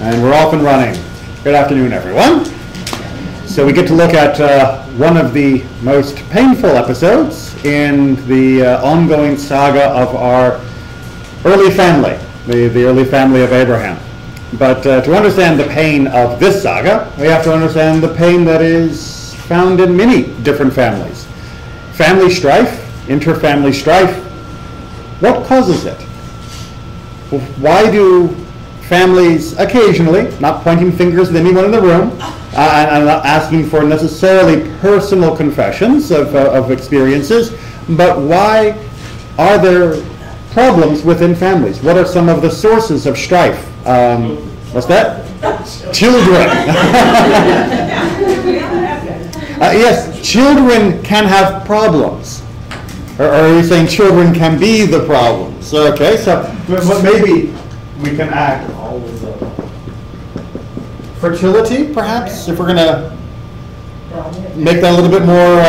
And we're off and running. Good afternoon, everyone. So we get to look at one of the most painful episodes in the ongoing saga of our early family, the early family of Abraham. But to understand the pain of this saga, we have to understand the pain that is found in many different families. Family strife, interfamily strife, what causes it? Why do families occasionally, not pointing fingers at anyone in the room, and not asking for necessarily personal confessions of experiences, but why are there problems within families? What are some of the sources of strife? What's that? Children. Yes, children can have problems. Or are you saying children can be the problems? Okay, so maybe we can act fertility, perhaps, if we're going to make that a little bit more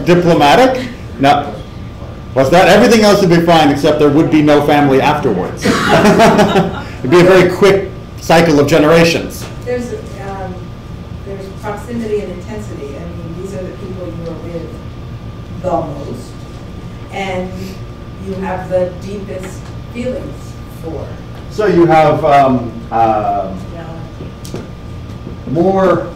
diplomatic. No. What's that? Everything else would be fine, except there would be no family afterwards. It'd be a very quick cycle of generations. There's proximity and intensity. I mean, these are the people you are with the most, and you have the deepest feelings for. So you have more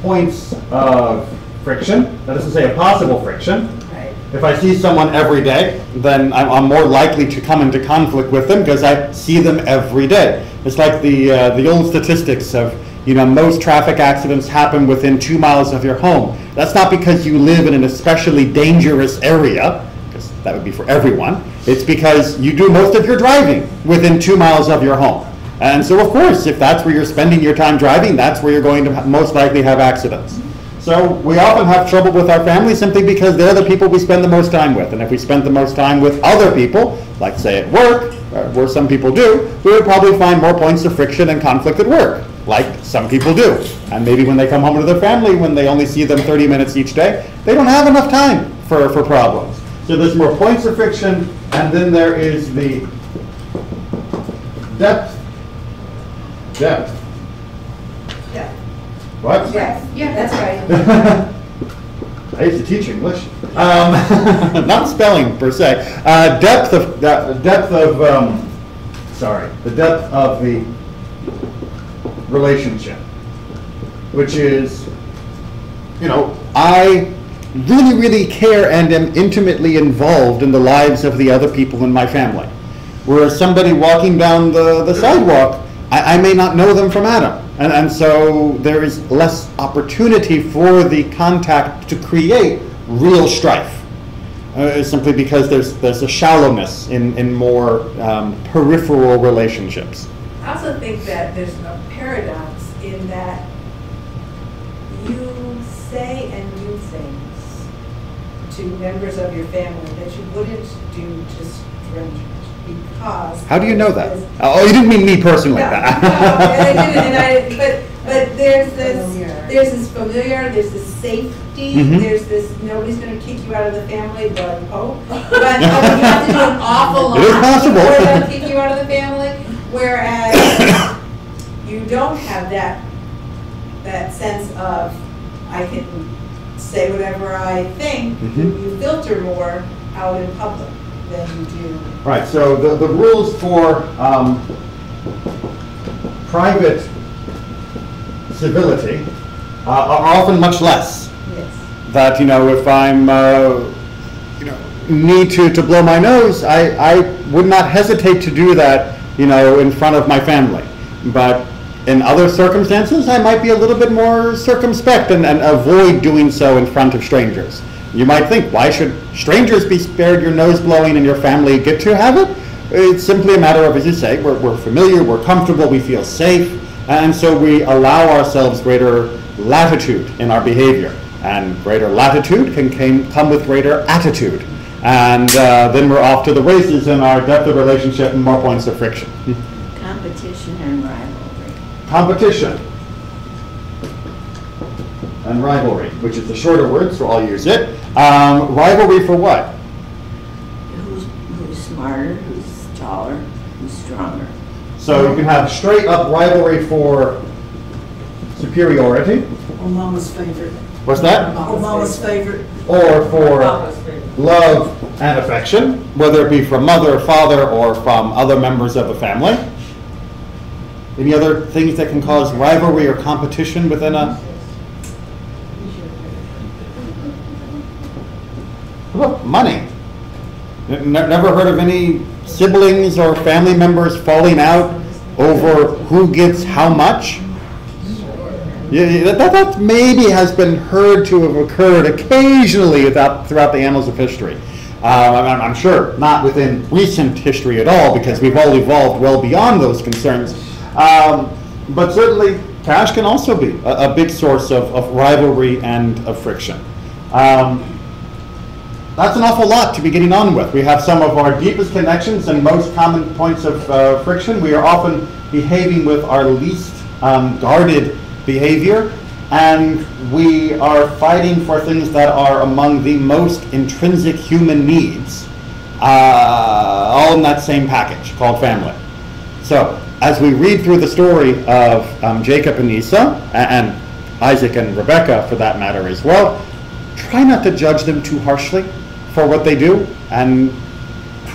points of friction, that is to say a possible friction. Right. If I see someone every day, then I'm more likely to come into conflict with them because I see them every day. It's like the old statistics of, most traffic accidents happen within 2 miles of your home. That's not because you live in an especially dangerous area, because that would be for everyone. It's because you do most of your driving within 2 miles of your home. And so, of course, if that's where you're spending your time driving, that's where you're going to most likely have accidents. So we often have trouble with our family simply because they're the people we spend the most time with. And if we spent the most time with other people, like say at work, where some people do, we would probably find more points of friction and conflict at work, like some people do. And maybe when they come home to their family, when they only see them 30 minutes each day, they don't have enough time for problems. So there's more points of friction, and then there is the depth. Yeah. What? Yes. Yeah, that's right. I used to teach English. Not spelling per se. The depth of the relationship, which is, I really, really care and am intimately involved in the lives of the other people in my family. Whereas somebody walking down the sidewalk, I may not know them from Adam. And so there is less opportunity for the contact to create real strife. Simply because there's a shallowness in more peripheral relationships. I also think that there's a paradox in that you say and do things to members of your family that you wouldn't do to strangers. Because how do you know that? Oh, you didn't mean me personally. No, I didn't. But there's this familiar, there's this safety, there's this nobody's going to kick you out of the family, but hope. But you have to do an awful lot. It is possible. Before they'll kick you out of the family. Whereas you don't have that sense of I can say whatever I think. You filter more out in public than you do. Right, so the rules for private civility are often much less. Yes. That, if I'm, need to blow my nose, I would not hesitate to do that, in front of my family. But in other circumstances, I might be a little bit more circumspect and avoid doing so in front of strangers. You might think, why should strangers be spared your nose blowing and your family get to have it? It's simply a matter of, as you say, we're familiar, we're comfortable, we feel safe, and so we allow ourselves greater latitude in our behavior. And greater latitude can come with greater attitude. And then we're off to the races in our depth of relationship and more points of friction. Competition and rivalry. Competition and rivalry, which is the shorter word, so I'll use it. Rivalry for what? Who's smarter, who's taller, who's stronger. So So you can have straight up rivalry for superiority. Or mama's favorite. What's that? Or mama's favorite. Or for love and affection, whether it be from mother or father or from other members of the family. Any other things that can cause rivalry or competition within a... Look, money. Never heard of any siblings or family members falling out over who gets how much? Yeah, that maybe has been heard to have occurred occasionally throughout the annals of history. I'm sure not within recent history at all, because we've all evolved well beyond those concerns. But certainly, cash can also be a big source of rivalry and of friction. That's an awful lot to be getting on with. We have some of our deepest connections and most common points of friction. We are often behaving with our least guarded behavior, and we are fighting for things that are among the most intrinsic human needs, all in that same package called family. So, as we read through the story of Jacob and Esau, and Isaac and Rebekah for that matter as well, try not to judge them too harshly for what they do, and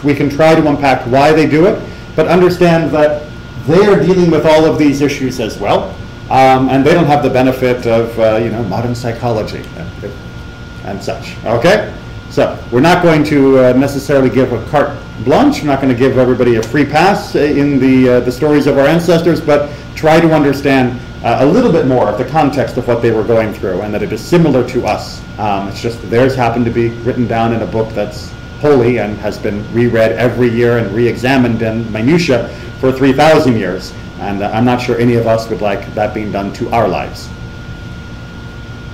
we can try to unpack why they do it, but understand that they are dealing with all of these issues as well, and they don't have the benefit of modern psychology and such. Okay, so we're not going to necessarily give a carte blanche. We're not going to give everybody a free pass in the stories of our ancestors, but try to understand a little bit more of the context of what they were going through, and that it is similar to us. It's just that theirs happened to be written down in a book that's holy and has been reread every year and re-examined in minutiae for 3,000 years. And I'm not sure any of us would like that being done to our lives.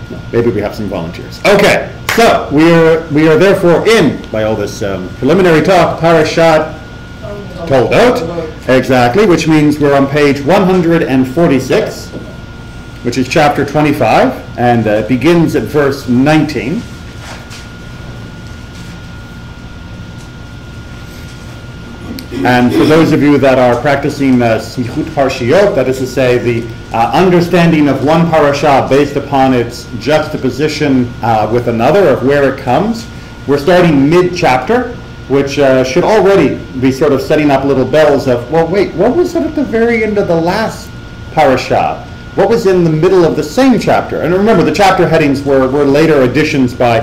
No, maybe we have some volunteers. Okay, so we are therefore in, by all this preliminary talk, Parashat Toldot, exactly, which means we're on page 146, which is chapter 25, and it begins at verse 19. And for those of you that are practicing Smichut Parshiot, that is to say, the understanding of one parasha based upon its juxtaposition with another, of where it comes, we're starting mid-chapter, which should already be sort of setting up little bells of, well, wait, what was it at the very end of the last parasha? What was in the middle of the same chapter? And remember, the chapter headings were later additions by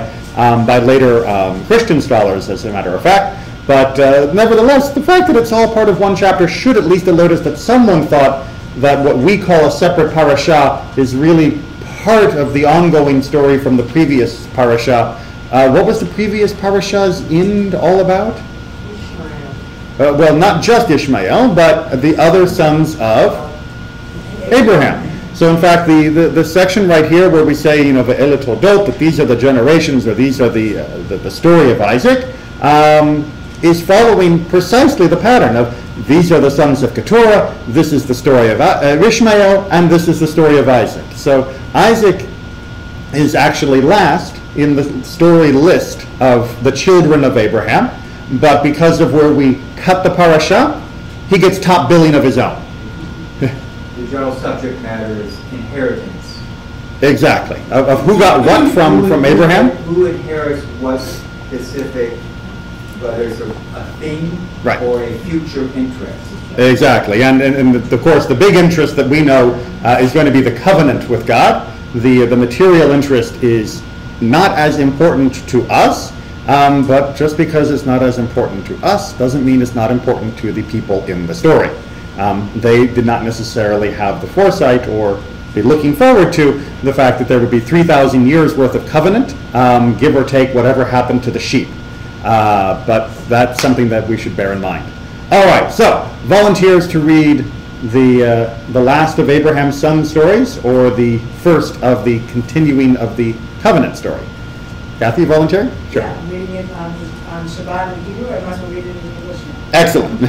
later Christian scholars, as a matter of fact. But nevertheless, the fact that it's all part of one chapter should at least alert us that someone thought that what we call a separate parasha is really part of the ongoing story from the previous parasha. What was the previous parasha's end all about? Ishmael. Well, not just Ishmael, but the other sons of Abraham. So in fact, the section right here where we say, Ve'ele Toldot, that these are the generations, or these are the story of Isaac, is following precisely the pattern of these are the sons of Keturah, this is the story of Ishmael, and this is the story of Isaac. So Isaac is actually last in the story list of the children of Abraham, but because of where we cut the parasha, he gets top billing of his own. The general subject matter is inheritance. Exactly. Of who got what from Abraham? Who inherits what specific, whether it's a thing right. or a future interest. Exactly. And of course, the big interest that we know is going to be the covenant with God. The material interest is not as important to us, but just because it's not as important to us doesn't mean it's not important to the people in the story. They did not necessarily have the foresight or be looking forward to the fact that there would be 3,000 years worth of covenant, give or take whatever happened to the sheep. But that's something that we should bear in mind. All right, so volunteers to read the last of Abraham's son stories, or the first of the continuing of the covenant story. Kathy, volunteer? Sure. Yeah, I'm reading it on Shabbat in Hebrew. I might as well read it in English now. Excellent.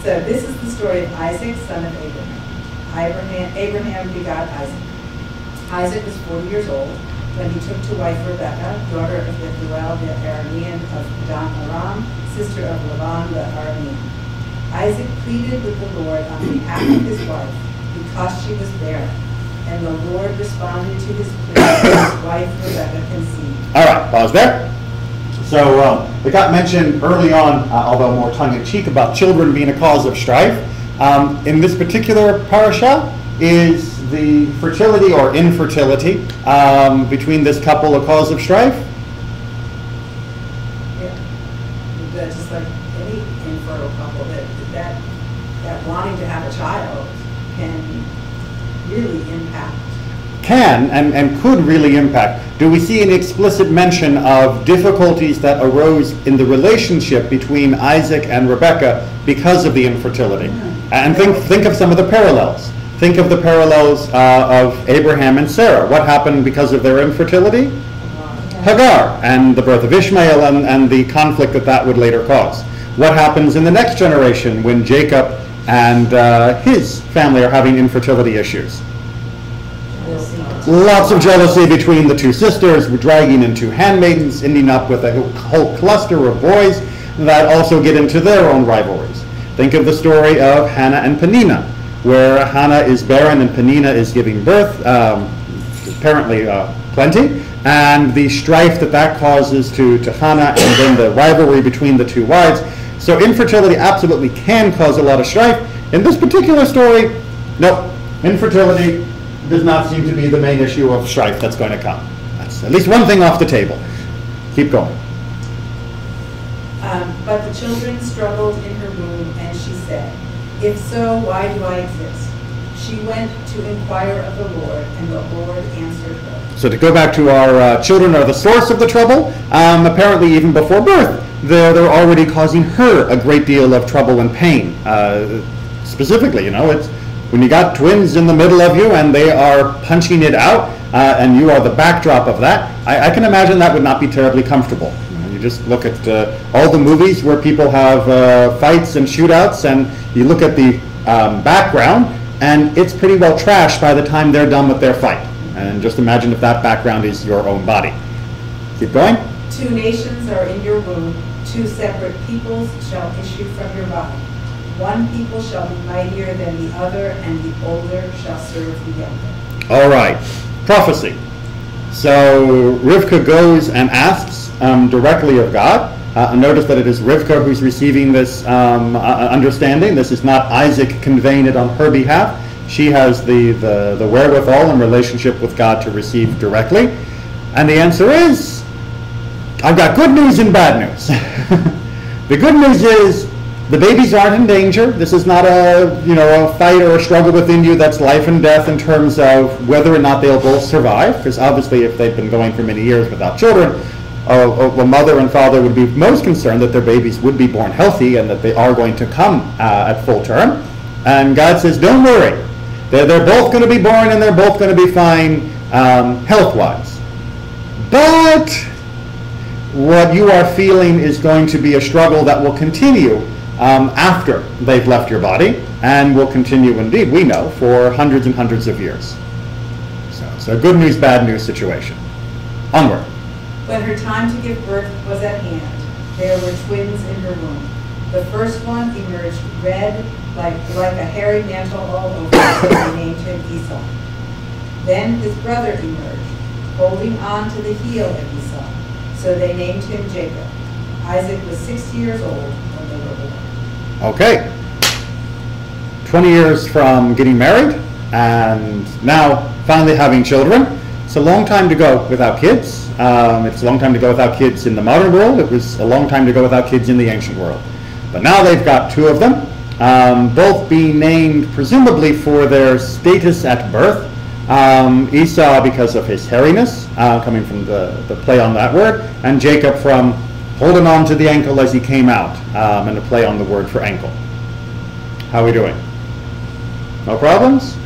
So this is the story of Isaac, son of Abraham. Abraham begot Isaac. Isaac was 40 years old when he took to wife Rebekah, daughter of Bethuel the Aramean of Padan Aram, sister of Laban the Aramean. Isaac pleaded with the Lord on behalf of his wife because she was barren. And the Lord responded to his plea, and his wife Rebekah conceived. All right, pause there. So it got mentioned early on, although more tongue-in-cheek, about children being a cause of strife. In this particular parasha, is the fertility or infertility between this couple a cause of strife? Yeah. That's just like any infertile couple, that wanting to have a child can really impact. Can and could really impact. Do we see an explicit mention of difficulties that arose in the relationship between Isaac and Rebekah because of the infertility? And think of some of the parallels. Think of the parallels of Abraham and Sarah. What happened because of their infertility? Hagar, and the birth of Ishmael, and the conflict that would later cause. What happens in the next generation when Jacob and his family are having infertility issues? Lots of jealousy between the two sisters, dragging in two handmaidens, ending up with a whole cluster of boys that also get into their own rivalries. Think of the story of Hannah and Peninnah, where Hannah is barren and Peninnah is giving birth, apparently plenty, and the strife that causes to Hannah, and then the rivalry between the two wives. So infertility absolutely can cause a lot of strife. In this particular story, nope, infertility does not seem to be the main issue of strife that's going to come. That's at least one thing off the table. Keep going. But the children struggled in her womb, and she said, "If so, why do I exist?" She went to inquire of the Lord, and the Lord answered her. So to go back to our children are the source of the trouble, apparently even before birth, they're already causing her a great deal of trouble and pain. Specifically, it's when you got twins in the middle of you and they are punching it out, and you are the backdrop of that, I can imagine that would not be terribly comfortable. You just look at all the movies where people have fights and shootouts, and you look at the background, and it's pretty well trashed by the time they're done with their fight. And just imagine if that background is your own body. Keep going. 2 nations are in your womb, 2 separate peoples shall issue from your body. One people shall be mightier than the other, and the older shall serve the younger. All right, prophecy. So Rivka goes and asks directly of God. Notice that it is Rivka who's receiving this understanding. This is not Isaac conveying it on her behalf. She has the wherewithal and relationship with God to receive directly. And the answer is, I've got good news and bad news. The good news is the babies aren't in danger. This is not a fight or a struggle within you that's life and death in terms of whether or not they'll both survive. Because obviously if they've been going for many years without children, the mother and father would be most concerned that their babies would be born healthy and that they are going to come at full term. And God says, don't worry. They're both going to be born and they're both going to be fine health-wise. But what you are feeling is going to be a struggle that will continue after they've left your body, and will continue indeed, we know, for hundreds and hundreds of years. So it's a good news, bad news situation. Onward. When her time to give birth was at hand, there were twins in her womb. The first one emerged red, like a hairy mantle all over, so they named him Esau. Then his brother emerged, holding on to the heel of Esau, so they named him Jacob. Isaac was 60 years old when they were born. Okay. 20 years from getting married, and now finally having children. It's a long time to go without kids. It's a long time to go without kids in the modern world. It was a long time to go without kids in the ancient world. But now they've got 2 of them, both being named presumably for their status at birth. Esau because of his hairiness, coming from the play on that word, and Jacob from holding on to the ankle as he came out, and a play on the word for ankle. How are we doing? No problems?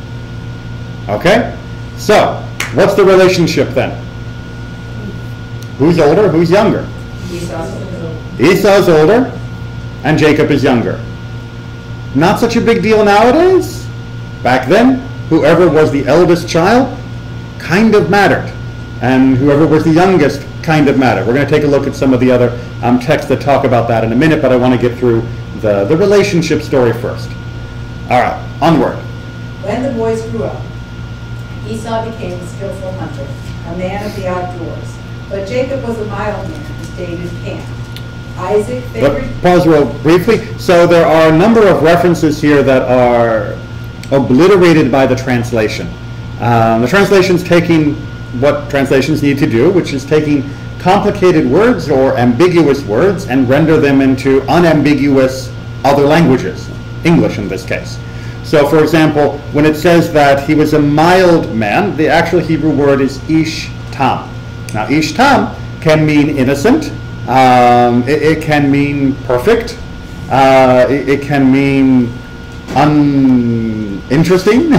Okay. So, what's the relationship then? Who's older, who's younger? Esau's older, and Jacob is younger. Not such a big deal nowadays. Back then, whoever was the eldest child kind of mattered, and whoever was the youngest kind of mattered. We're going to take a look at some of the other texts that talk about that in a minute, but I want to get through the relationship story first. All right, onward. When the boys grew up, Esau became a skillful hunter, a man of the outdoors. But Jacob was a mild man who stayed in camp. Isaac favored... Pause real briefly. So there are a number of references here that are obliterated by the translation. The translation's taking what translations need to do, which is taking complicated words or ambiguous words and render them into unambiguous other languages, English in this case. So for example, when it says that he was a mild man, the actual Hebrew word is ish tam. Now ish tam can mean innocent, it can mean perfect, it can mean uninteresting.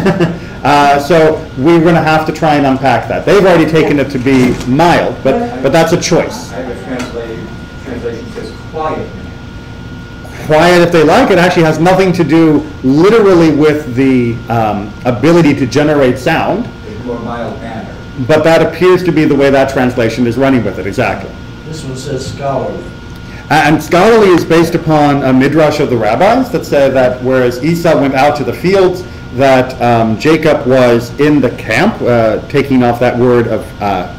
So we're going to have to try and unpack that. They've already taken it to be mild, but that's a choice. I have a translation that says quiet. Quiet if they like. It actually has nothing to do literally with the ability to generate sound. It's more mild manner. But that appears to be the way that translation is running with it, exactly. This one says scholarly. And scholarly is based upon a midrash of the rabbis that said that whereas Esau went out to the fields, that Jacob was in the camp, taking off that word of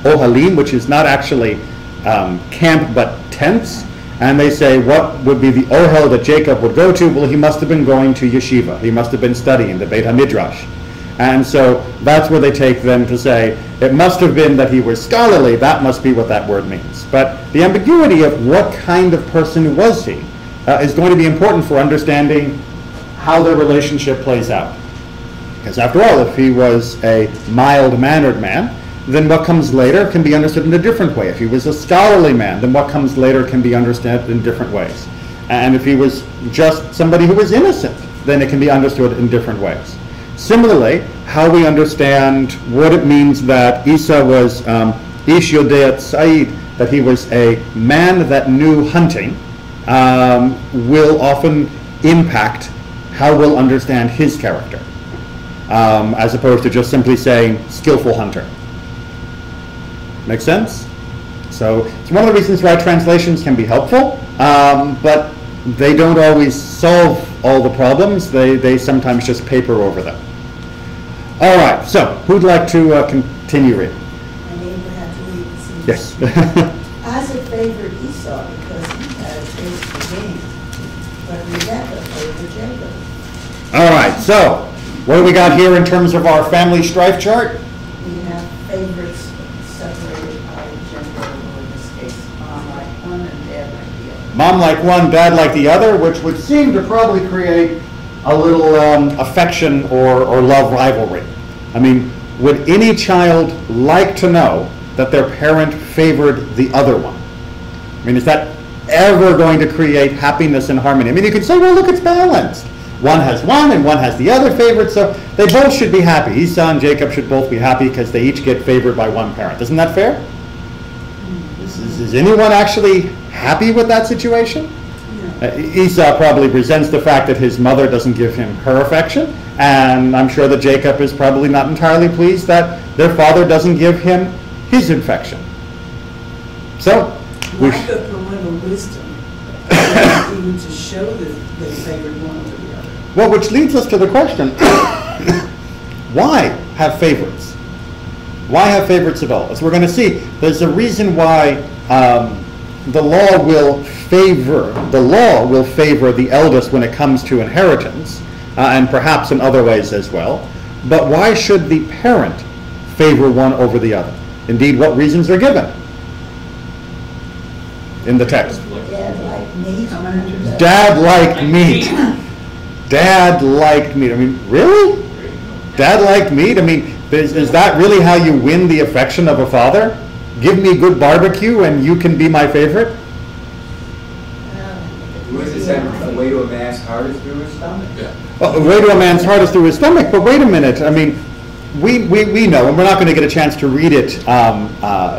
ohalim, which is not actually camp but tents. And they say, what would be the ohel that Jacob would go to? Well, he must have been going to yeshiva. He must have been studying the Beit HaMidrash. And so that's where they take them to say, it must have been that he was scholarly. That must be what that word means. But the ambiguity of what kind of person was he is going to be important for understanding how their relationship plays out. Because after all, if he was a mild-mannered man, then what comes later can be understood in a different way. If he was a scholarly man, then what comes later can be understood in different ways. And if he was just somebody who was innocent, then it can be understood in different ways. Similarly, how we understand what it means that Esau was Ish Yodea Tza'id, that he was a man that knew hunting, will often impact how we'll understand his character, as opposed to just simply saying skillful hunter. Make sense? So it's one of the reasons why translations can be helpful, but they don't always solve all the problems. They sometimes just paper over them. All right, so who'd like to continue reading? I mean, we have to leave it seems. Yes. Isaac favored Esau because he had a taste for game, but Rebekah favored Jacob. All right, so what do we got here in terms of our family strife chart? We have favorites separated by gender, or in this case, mom like one and dad like the other. Mom like one, dad like the other, which would seem to probably create a little affection or love rivalry. I mean, would any child like to know that their parent favored the other one? I mean, is that ever going to create happiness and harmony? I mean, you could say, well, look, it's balanced. One has one and one has the other favorite, so they both should be happy. Esau and Jacob should both be happy because they each get favored by one parent. Isn't that fair? Is anyone actually happy with that situation? Esau probably resents the fact that his mother doesn't give him her affection, and I'm sure that Jacob is probably not entirely pleased that their father doesn't give him his affection. So, lack of parental wisdom, even to show that they favored one over the other. well, which leads us to the question, why have favorites? Why have favorites at all? As we're going to see, there's a reason why the law will favor the eldest when it comes to inheritance, and perhaps in other ways as well. But why should the parent favor one over the other? Indeed, what reasons are given in the text? Dad like meat. Dad liked meat. Dad liked meat. I mean, really? Dad liked meat? I mean, is that really how you win the affection of a father? Give me good barbecue and you can be my favorite? Was it said a way to a man's heart is through his stomach? Yeah. Well, a way to a man's heart is through his stomach, but wait a minute. I mean, we know, and we're not going to get a chance to read it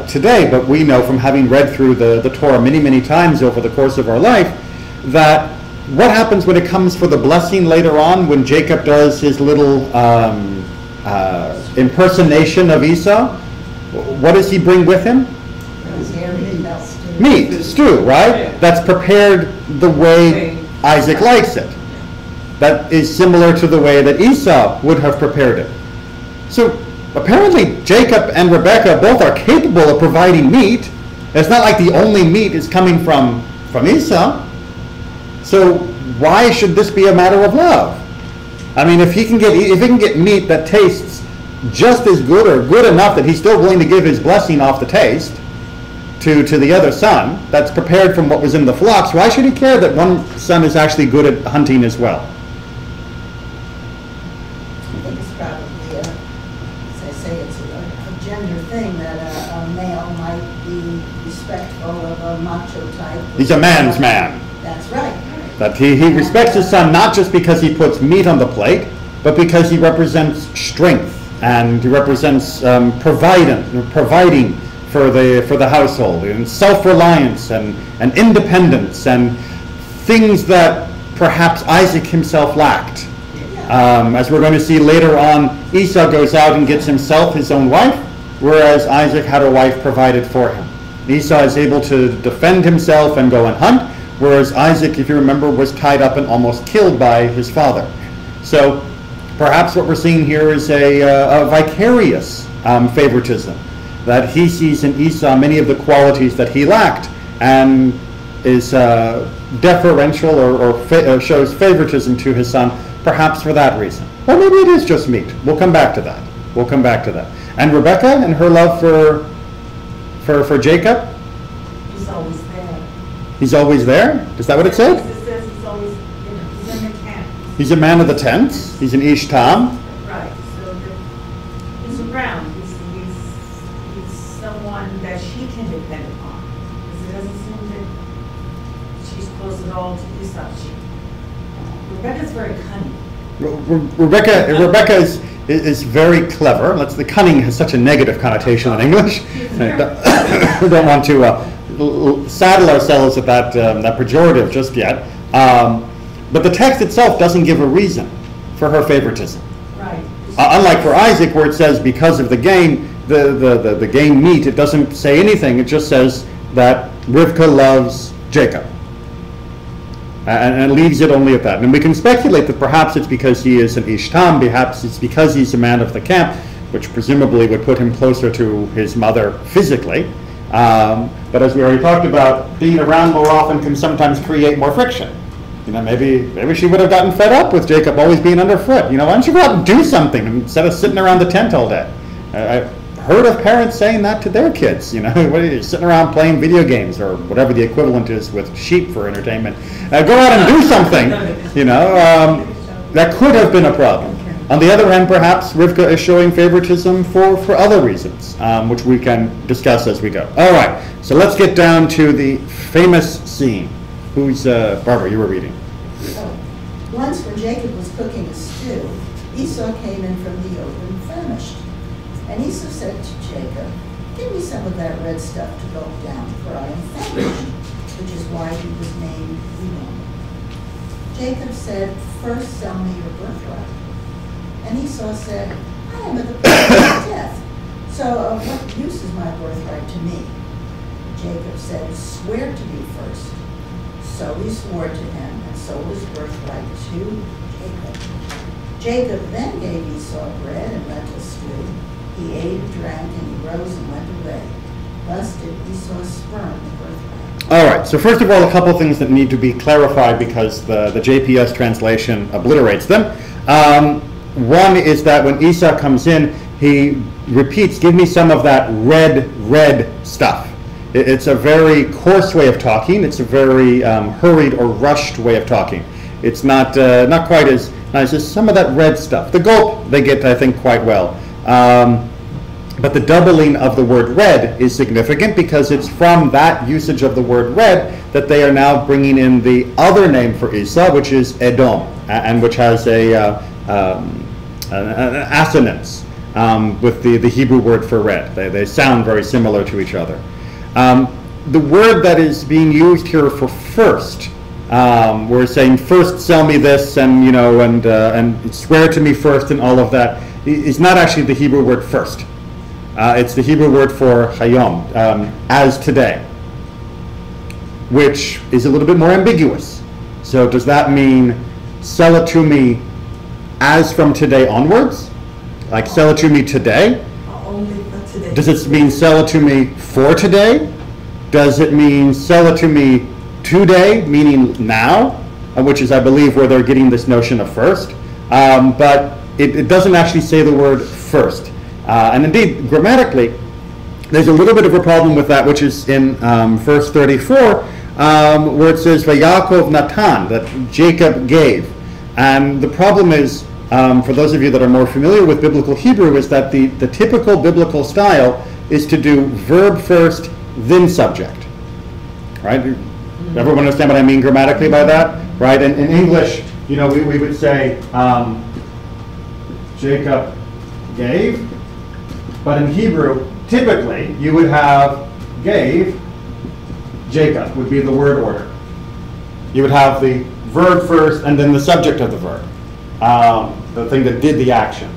today, but we know from having read through the Torah many, many times over the course of our life, that what happens when it comes for the blessing later on, when Jacob does his little impersonation of Esau? What does he bring with him? Meat, stew, right? That's prepared the way Isaac likes it. That is similar to the way that Esau would have prepared it. So apparently Jacob and Rebekah both are capable of providing meat. It's not like the only meat is coming from Esau. So why should this be a matter of love? I mean, if he can get meat that tastes just as good or good enough that he's still willing to give his blessing off the taste to the other son that's prepared from what was in the flocks, why should he care that one son is actually good at hunting as well? I think it's probably, as I say, it's a gender thing that a male might be respectful of a macho type. He's a man's man. That's right. That he respects his son not just because he puts meat on the plate, but because he represents strength and he represents providing for the household, and self-reliance and independence and things that perhaps Isaac himself lacked. As we're going to see later on, Esau goes out and gets himself his own wife, whereas Isaac had a wife provided for him. Esau is able to defend himself and go and hunt, whereas Isaac, if you remember, was tied up and almost killed by his father. So perhaps what we're seeing here is a vicarious favoritism, that he sees in Esau many of the qualities that he lacked and is deferential or shows favoritism to his son, perhaps for that reason. Or maybe it is just meat. We'll come back to that. We'll come back to that. And Rebekah and her love for Jacob? He's always there. He's always there? Is that what it said? It says he's always, he's in the camp. He's a man of the tents. He's an Ish Tam. Right, so he's around. He's someone that she can depend upon. Because it doesn't seem that she's close at all to Esau. Rebecca's very cunning. Rebecca is very clever. The cunning has such a negative connotation in English. We don't want to saddle ourselves with that pejorative just yet. But the text itself doesn't give a reason for her favoritism. Right. Unlike for Isaac, where it says because of the game, the game meat, it doesn't say anything. It just says that Rivkah loves Jacob. And it leaves it only at that. And we can speculate that perhaps it's because he is an Ish Tam, perhaps it's because he's a man of the camp, which presumably would put him closer to his mother physically. But as we already talked about, being around more often can sometimes create more friction. Maybe she would have gotten fed up with Jacob always being underfoot. Why don't you go out and do something instead of sitting around the tent all day? I've heard of parents saying that to their kids. What are you sitting around playing video games or whatever the equivalent is with sheep for entertainment? Go out and do something. That could have been a problem. On the other hand, perhaps Rivkah is showing favoritism for other reasons, which we can discuss as we go. All right, so let's get down to the famous scene. Who's, Barbara, you were reading. Once when Jacob was cooking a stew, Esau came in from the open famished. And Esau said to Jacob, "Give me some of that red stuff to gulp down, for I am famished," which is why he was named Edom. Jacob said, "First sell me your birthright." And Esau said, "I am at the point of death, so of what use is my birthright to me?" Jacob said, "Swear to me first." So he swore to him and sold his birthright to Jacob. Jacob then gave Esau bread and lentil stew. He ate and drank, and he rose and went away. Thus did Esau spurn the birthright. All right, so first of all, a couple things that need to be clarified because the JPS translation obliterates them. One is that when Esau comes in, he repeats, "Give me some of that red stuff." It's a very coarse way of talking. It's a very hurried or rushed way of talking. It's not quite as nice as some of that red stuff. The gulp they get, I think, quite well. But the doubling of the word red is significant because it's from that usage of the word red that they are now bringing in the other name for Esau, which is Edom, and which has an assonance with the Hebrew word for red. They sound very similar to each other. The word that is being used here for first, we're saying first sell me this and swear to me first and all of that, is not actually the Hebrew word first. It's the Hebrew word for hayom, as today, which is a little bit more ambiguous. So does that mean sell it to me as from today onwards? Like sell it to me today? Only for today. Does it mean sell it to me for today? Does it mean sell it to me today, meaning now, which is, I believe, where they're getting this notion of first. But it doesn't actually say the word first. And indeed, grammatically, there's a little bit of a problem with that, which is in verse 34, where it says, Vayakov Natan, that Jacob gave. And the problem is, for those of you that are more familiar with biblical Hebrew, is that the typical biblical style is to do verb first, then subject. Right? Everyone understand what I mean grammatically by that? Right? In English, we would say, Jacob gave. But in Hebrew, typically, you would have gave, Jacob would be the word order. You would have the verb first and then the subject of the verb, the thing that did the action.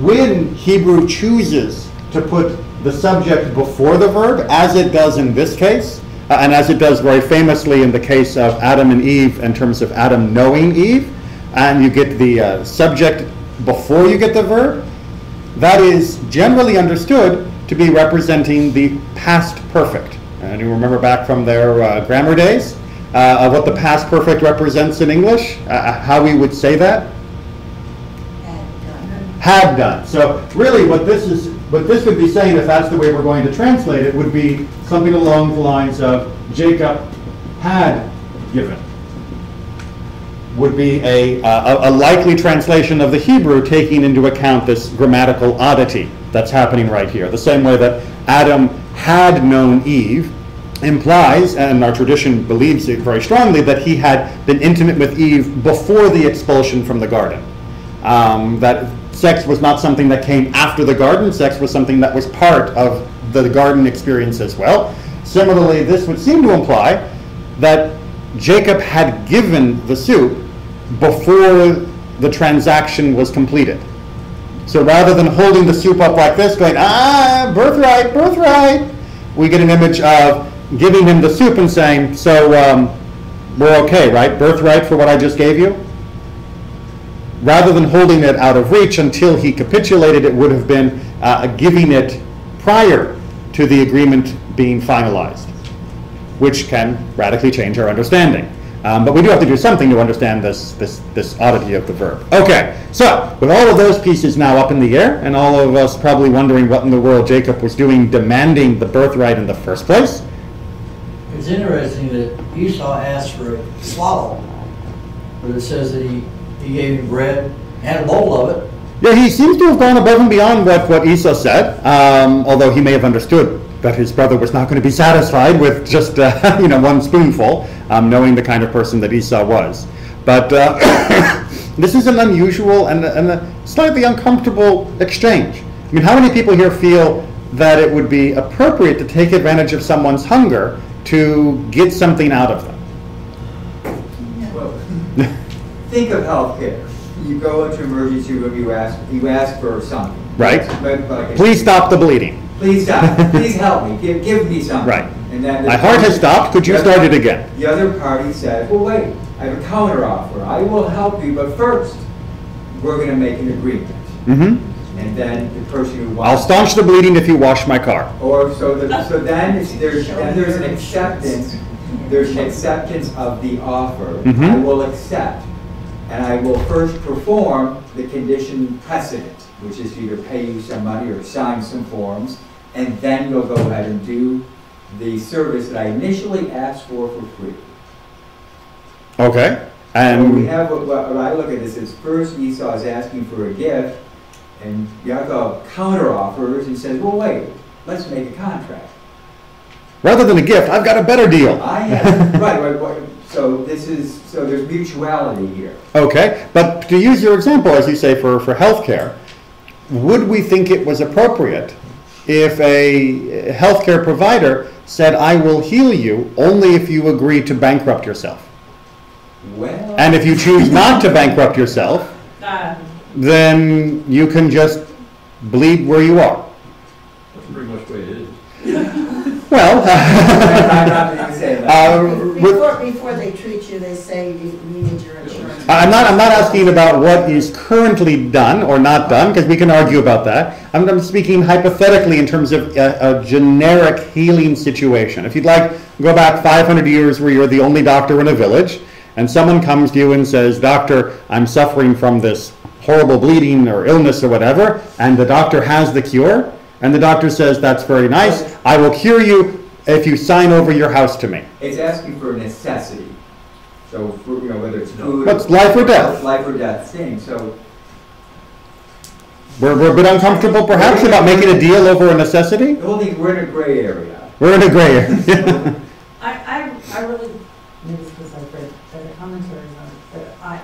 When Hebrew chooses to put the subject before the verb, as it does in this case, and as it does very famously in the case of Adam and Eve in terms of Adam knowing Eve, and you get the subject before you get the verb, that is generally understood to be representing the past perfect. And you remember back from their grammar days of what the past perfect represents in English, how we would say that? Had done. So really what this would be saying, if that's the way we're going to translate it, would be something along the lines of Jacob had given. Would be a likely translation of the Hebrew, taking into account this grammatical oddity that's happening right here. The same way that Adam had known Eve implies, and our tradition believes it very strongly, that he had been intimate with Eve before the expulsion from the garden. That sex was not something that came after the garden. Sex was something that was part of the garden experience as well. Similarly, this would seem to imply that Jacob had given the soup before the transaction was completed. So rather than holding the soup up like this, going, birthright, birthright, we get an image of giving him the soup and saying, so we're okay, right? Birthright for what I just gave you? Rather than holding it out of reach until he capitulated, it would have been giving it prior to the agreement being finalized, which can radically change our understanding. But we do have to do something to understand this oddity of the verb. Okay, so with all of those pieces now up in the air, and all of us probably wondering what in the world Jacob was doing demanding the birthright in the first place. It's interesting that Esau asked for a swallow, but it says that he gave him bread and a bowl of it. Yeah, he seems to have gone above and beyond what Esau said, although he may have understood that his brother was not going to be satisfied with just one spoonful, knowing the kind of person that Esau was. But this is an unusual and a slightly uncomfortable exchange. I mean, how many people here feel that it would be appropriate to take advantage of someone's hunger to get something out of them? Well, think of healthcare. You go into emergency room, you ask for something. Right. Like Please stop the bleeding. Please stop. Please help me. Give me something. Right. And then My heart has stopped. Could you start it again? The other party said, well, wait, I have a counter offer. I will help you, but first, we're going to make an agreement. Mm-hmm. And then the person who I'll wants... staunch the bleeding if you wash my car. Or so then there's an acceptance. There's an acceptance of the offer. Mm-hmm. I will accept. And I will first perform the condition precedent, which is either pay you some money or sign some forms, and then you'll go ahead and do the service that I initially asked for free. Okay. So And we have, what I look at this is first Esau is asking for a gift, and Yaakov counter offers and says, well, wait, let's make a contract. rather than a gift, I've got a better deal. I have, right. So there's mutuality here. Okay, but to use your example, as you say, for healthcare, would we think it was appropriate if a healthcare provider said, I will heal you only if you agree to bankrupt yourself? Well... And if you choose not to bankrupt yourself, then you can just bleed where you are. That's pretty much the way it is. Well, I'm not going to say that. Before they treat you, they say, say we need your insurance. I'm not asking about what is currently done or not done, because we can argue about that. I'm speaking hypothetically in terms of a generic healing situation. If you'd like, go back 500 years where you're the only doctor in a village, and someone comes to you and says, "Doctor, I'm suffering from this horrible bleeding or illness or whatever," and the doctor has the cure, and the doctor says, "That's very nice, I will cure you if you sign over your house to me." It's asking for a necessity. So, for, you know, whether it's food. What's life or death? Life or death thing, so. We're a bit uncomfortable perhaps about making a deal over a necessity? The whole thing, we're in a gray area. We're in a gray area. I really, maybe it's because I've read better commentaries on it, but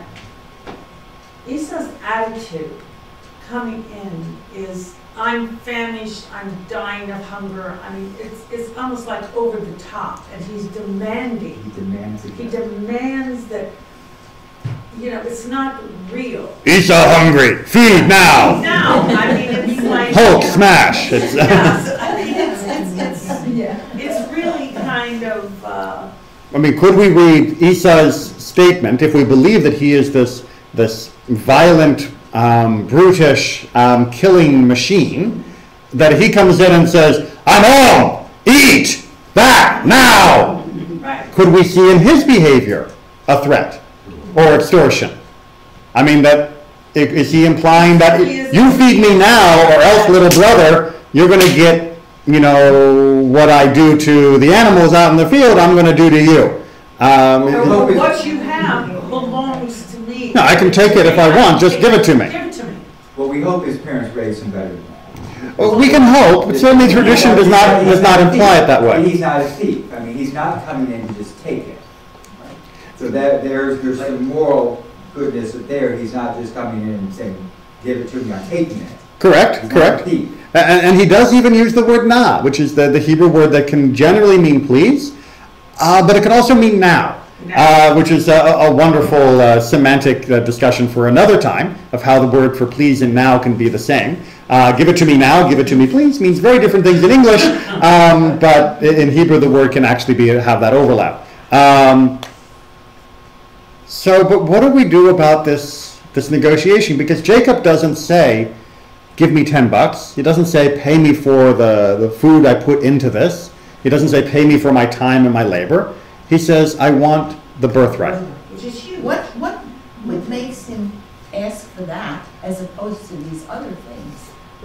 Esau's attitude coming in is, I'm famished, I'm dying of hunger. I mean, it's almost like over the top, and he's demanding. He demands it. He demands that, you know, it's not real. Esau hungry, feed now. No, I mean, it's like. Hulk smash. It's, Yes, I mean, it's really kind of, I mean, could we read Esau's statement if we believe that he is this violent, brutish, killing machine, that he comes in and says, "I'm home, eat, back, now." right. Could we see in his behavior a threat or extortion? I mean, is he implying that you feed me now or else, little brother, you're going to get, you know, what I do to the animals out in the field, I'm going to do to you. What you have belongs to me. No, I can take it if I want, just give it to me. Give it to me. Well, we hope his parents raised him better than that. Well, we can hope, but certainly tradition does not imply it that way. He's not a thief. I mean, he's not coming in to just take it. So there's some moral goodness there. He's not just coming in and saying, "Give it to me, I'm taking it." Correct, He's correct. not a thief. And he does even use the word na, which is the Hebrew word that can generally mean please, but it can also mean now. Which is a wonderful semantic discussion for another time of how the word for please and now can be the same. Give it to me now, give it to me please means very different things in English, but in Hebrew the word can actually have that overlap. But what do we do about this negotiation? Because Jacob doesn't say, "Give me $10. He doesn't say, "Pay me for the food I put into this." He doesn't say, "Pay me for my time and my labor." He says, "I want the birthright." Which is huge. What makes him ask for that as opposed to these other things?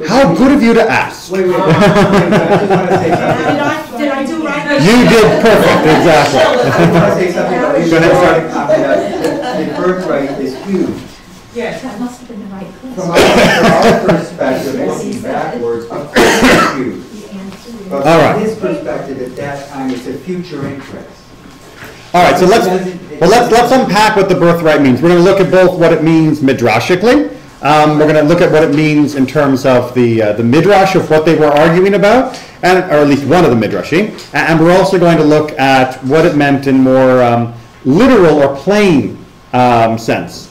How good of you to ask. Wait, I just want to say something. Did I do right? You did perfect, exactly. I want to say something about the birthright is huge. Yes. That must have been the right From question. our perspective, looking backwards, of course it's huge. But All right. from his perspective, at that time, it's a future interest. All right, so let's unpack what the birthright means. We're going to look at both what it means midrashically. We're going to look at what it means in terms of the midrash of what they were arguing about, or at least one of the midrashim. And we're also going to look at what it meant in more literal or plain sense.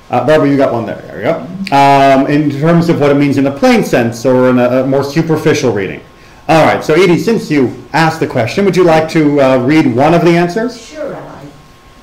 Barbara, you got one there. There we go. In terms of what it means in a plain sense or in a more superficial reading. All right, so Edie, since you asked the question, would you like to read one of the answers? Sure, Rabbi.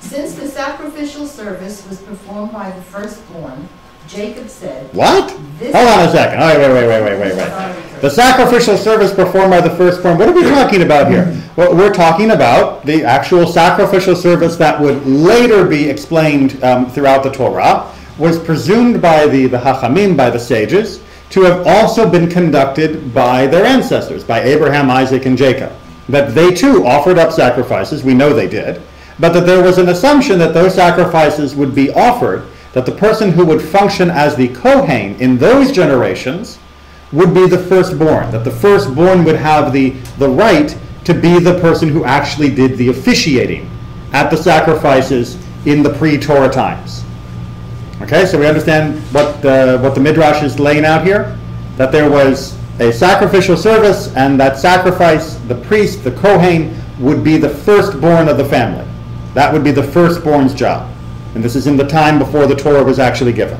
Since the sacrificial service was performed by the firstborn, Jacob said, What? This Hold on a second. All right, wait. The sacrificial service performed by the firstborn, what are we talking about here? Well, we're talking about the actual sacrificial service that would later be explained throughout the Torah, was presumed by the Hachamim, by the sages, to have also been conducted by their ancestors, by Abraham, Isaac, and Jacob. That they too offered up sacrifices, we know they did, but that there was an assumption that those sacrifices would be offered, that the person who would function as the Kohen in those generations would be the firstborn, that the firstborn would have the right to be the person who actually did the officiating at the sacrifices in the pre-Torah times. Okay, so we understand what the Midrash is laying out here, that there was a sacrificial service, and that sacrifice, the priest, the Kohen, would be the firstborn of the family. That would be the firstborn's job. And this is in the time before the Torah was actually given.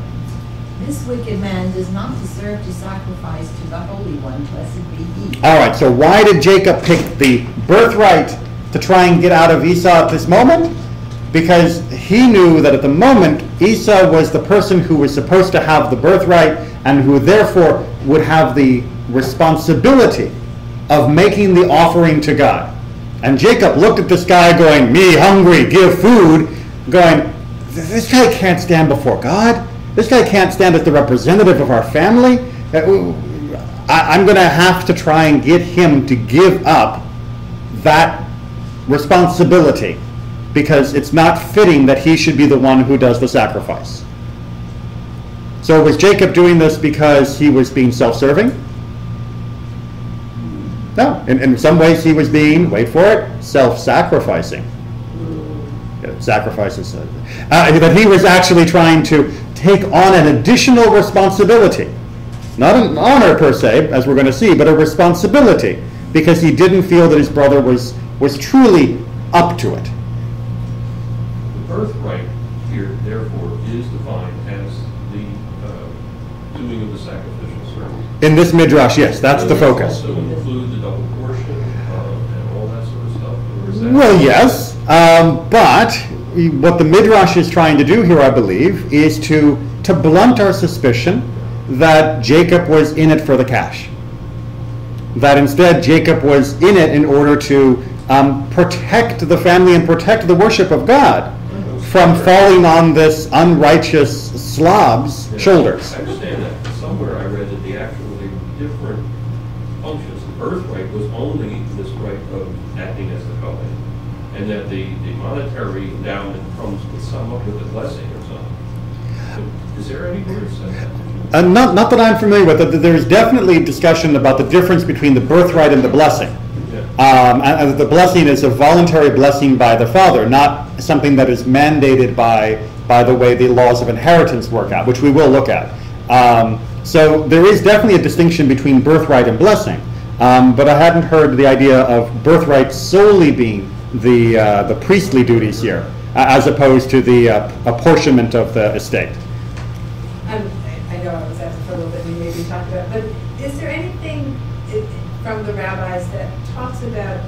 This wicked man does not deserve to sacrifice to the Holy One, blessed be he. All right, so why did Jacob pick the birthright to try and get out of Esau at this moment? because he knew that at the moment Esau was the person who was supposed to have the birthright and who therefore would have the responsibility of making the offering to God. And Jacob looked at this guy going, me hungry, give food, going, this guy can't stand before God. This guy can't stand as the representative of our family. I'm going to have to try and get him to give up that responsibility, because it's not fitting that he should be the one who does the sacrifice. So was Jacob doing this because he was being self-serving? No. In some ways he was being, wait for it, self-sacrificing. Sacrifices. That he was actually trying to take on an additional responsibility. Not an honor per se, as we're going to see, but a responsibility, because he didn't feel that his brother was truly up to it. The birthright here, therefore, is defined as the doing of the sacrificial service. In this midrash, yes, that's the focus. Does it also include the double portion and all that sort of stuff? Or is that Well, yes, but what the midrash is trying to do here, I believe, is to blunt our suspicion that Jacob was in it for the cash. That instead Jacob was in it in order to protect the family and protect the worship of God from falling on this unrighteous Slav's shoulders. I understand that. Somewhere I read that the actually different functions. The birthright was only this right of acting as the covenant, and that the monetary endowment comes with a blessing or something. Is there any word that says that? Not that I'm familiar with it. There's definitely discussion about the difference between the birthright and the blessing. And the blessing is a voluntary blessing by the father, not something that is mandated by the way the laws of inheritance work out, which we will look at. So there is definitely a distinction between birthright and blessing. But I hadn't heard the idea of birthright solely being the priestly duties here, as opposed to the apportionment of the estate. I know I was asking for a little bit, and maybe talk about, but is there anything from the rabbis that talks about,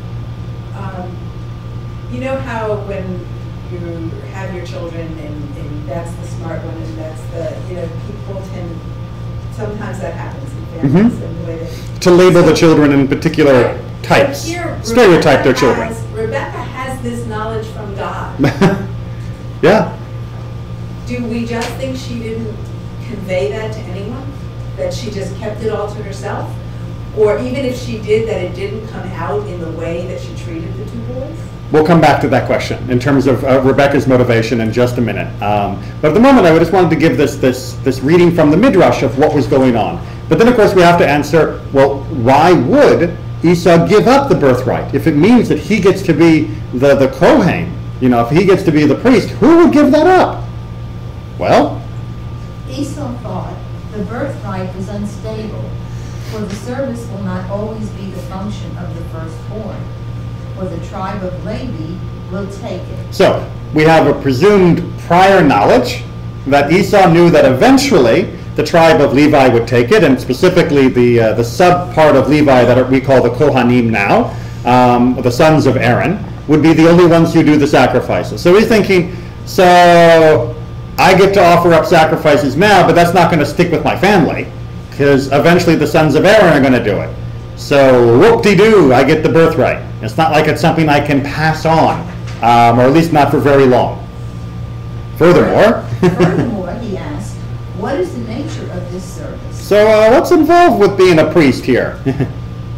you know how when you have your children and that's the smart one and that's the, people tend, sometimes that happens in families and the way that... To label the children in particular types, here, stereotype their children. Rebecca has this knowledge from God. Yeah. Do we just think she didn't convey that to anyone? That she just kept it all to herself? Or even if she did, that it didn't come out in the way that she treated the two boys? We'll come back to that question in terms of Rebecca's motivation in just a minute. But at the moment, I just wanted to give this reading from the Midrash of what was going on. But then, of course, we have to answer, well, why would Esau give up the birthright? If it means that he gets to be the Kohen, if he gets to be the priest, who would give that up? Well, Esau thought the birthright was unstable, for the service will not always be the function of the firstborn, for the tribe of Levi will take it. So, we have a presumed prior knowledge that Esau knew that eventually the tribe of Levi would take it, and specifically the sub-part of Levi that we call the Kohanim now, the sons of Aaron, would be the only ones who do the sacrifices. So he's thinking, so I get to offer up sacrifices now, but that's not going to stick with my family, because eventually the sons of Aaron are going to do it. So whoop-de-doo, I get the birthright. It's not like it's something I can pass on, or at least not for very long. Furthermore, he asked, what is the nature of this service? So what's involved with being a priest here?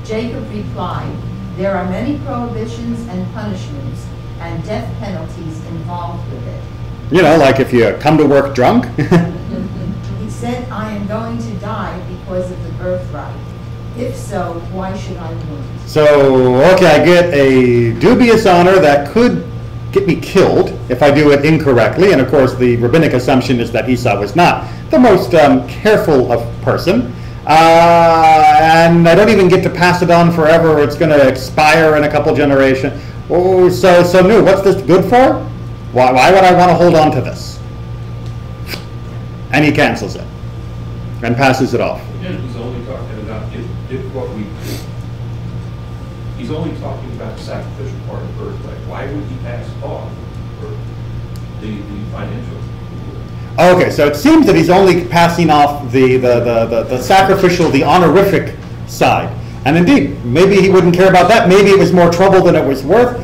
Jacob replied, there are many prohibitions and punishments and death penalties involved with it. Like if you come to work drunk. He said, I am going to die because of the birthright. If so, why should I wound? So, okay, I get a dubious honor that could get me killed if I do it incorrectly. And of course, the rabbinic assumption is that Esau was not the most careful of person. And I don't even get to pass it on forever, or it's going to expire in a couple generations. Oh, so no, what's this good for? Why would I want to hold on to this? And he cancels it and passes it off. Again, he's only talking about if what we do. He's only talking about the sacrificial part of birthright. Why would he pass it off? the financial. Okay, so it seems that he's only passing off the sacrificial, the honorific side. And indeed, maybe he wouldn't care about that. Maybe it was more trouble than it was worth.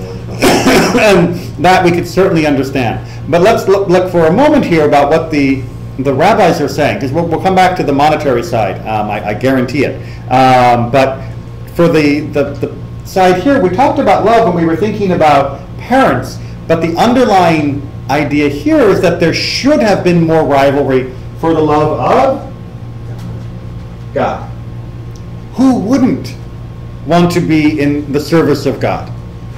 And that we could certainly understand. But let's look for a moment here about what the rabbis are saying, because we'll come back to the monetary side, I guarantee it. But for the side here, we talked about love when we were thinking about parents, but the underlying idea here is that there should have been more rivalry for the love of God. Who wouldn't want to be in the service of God?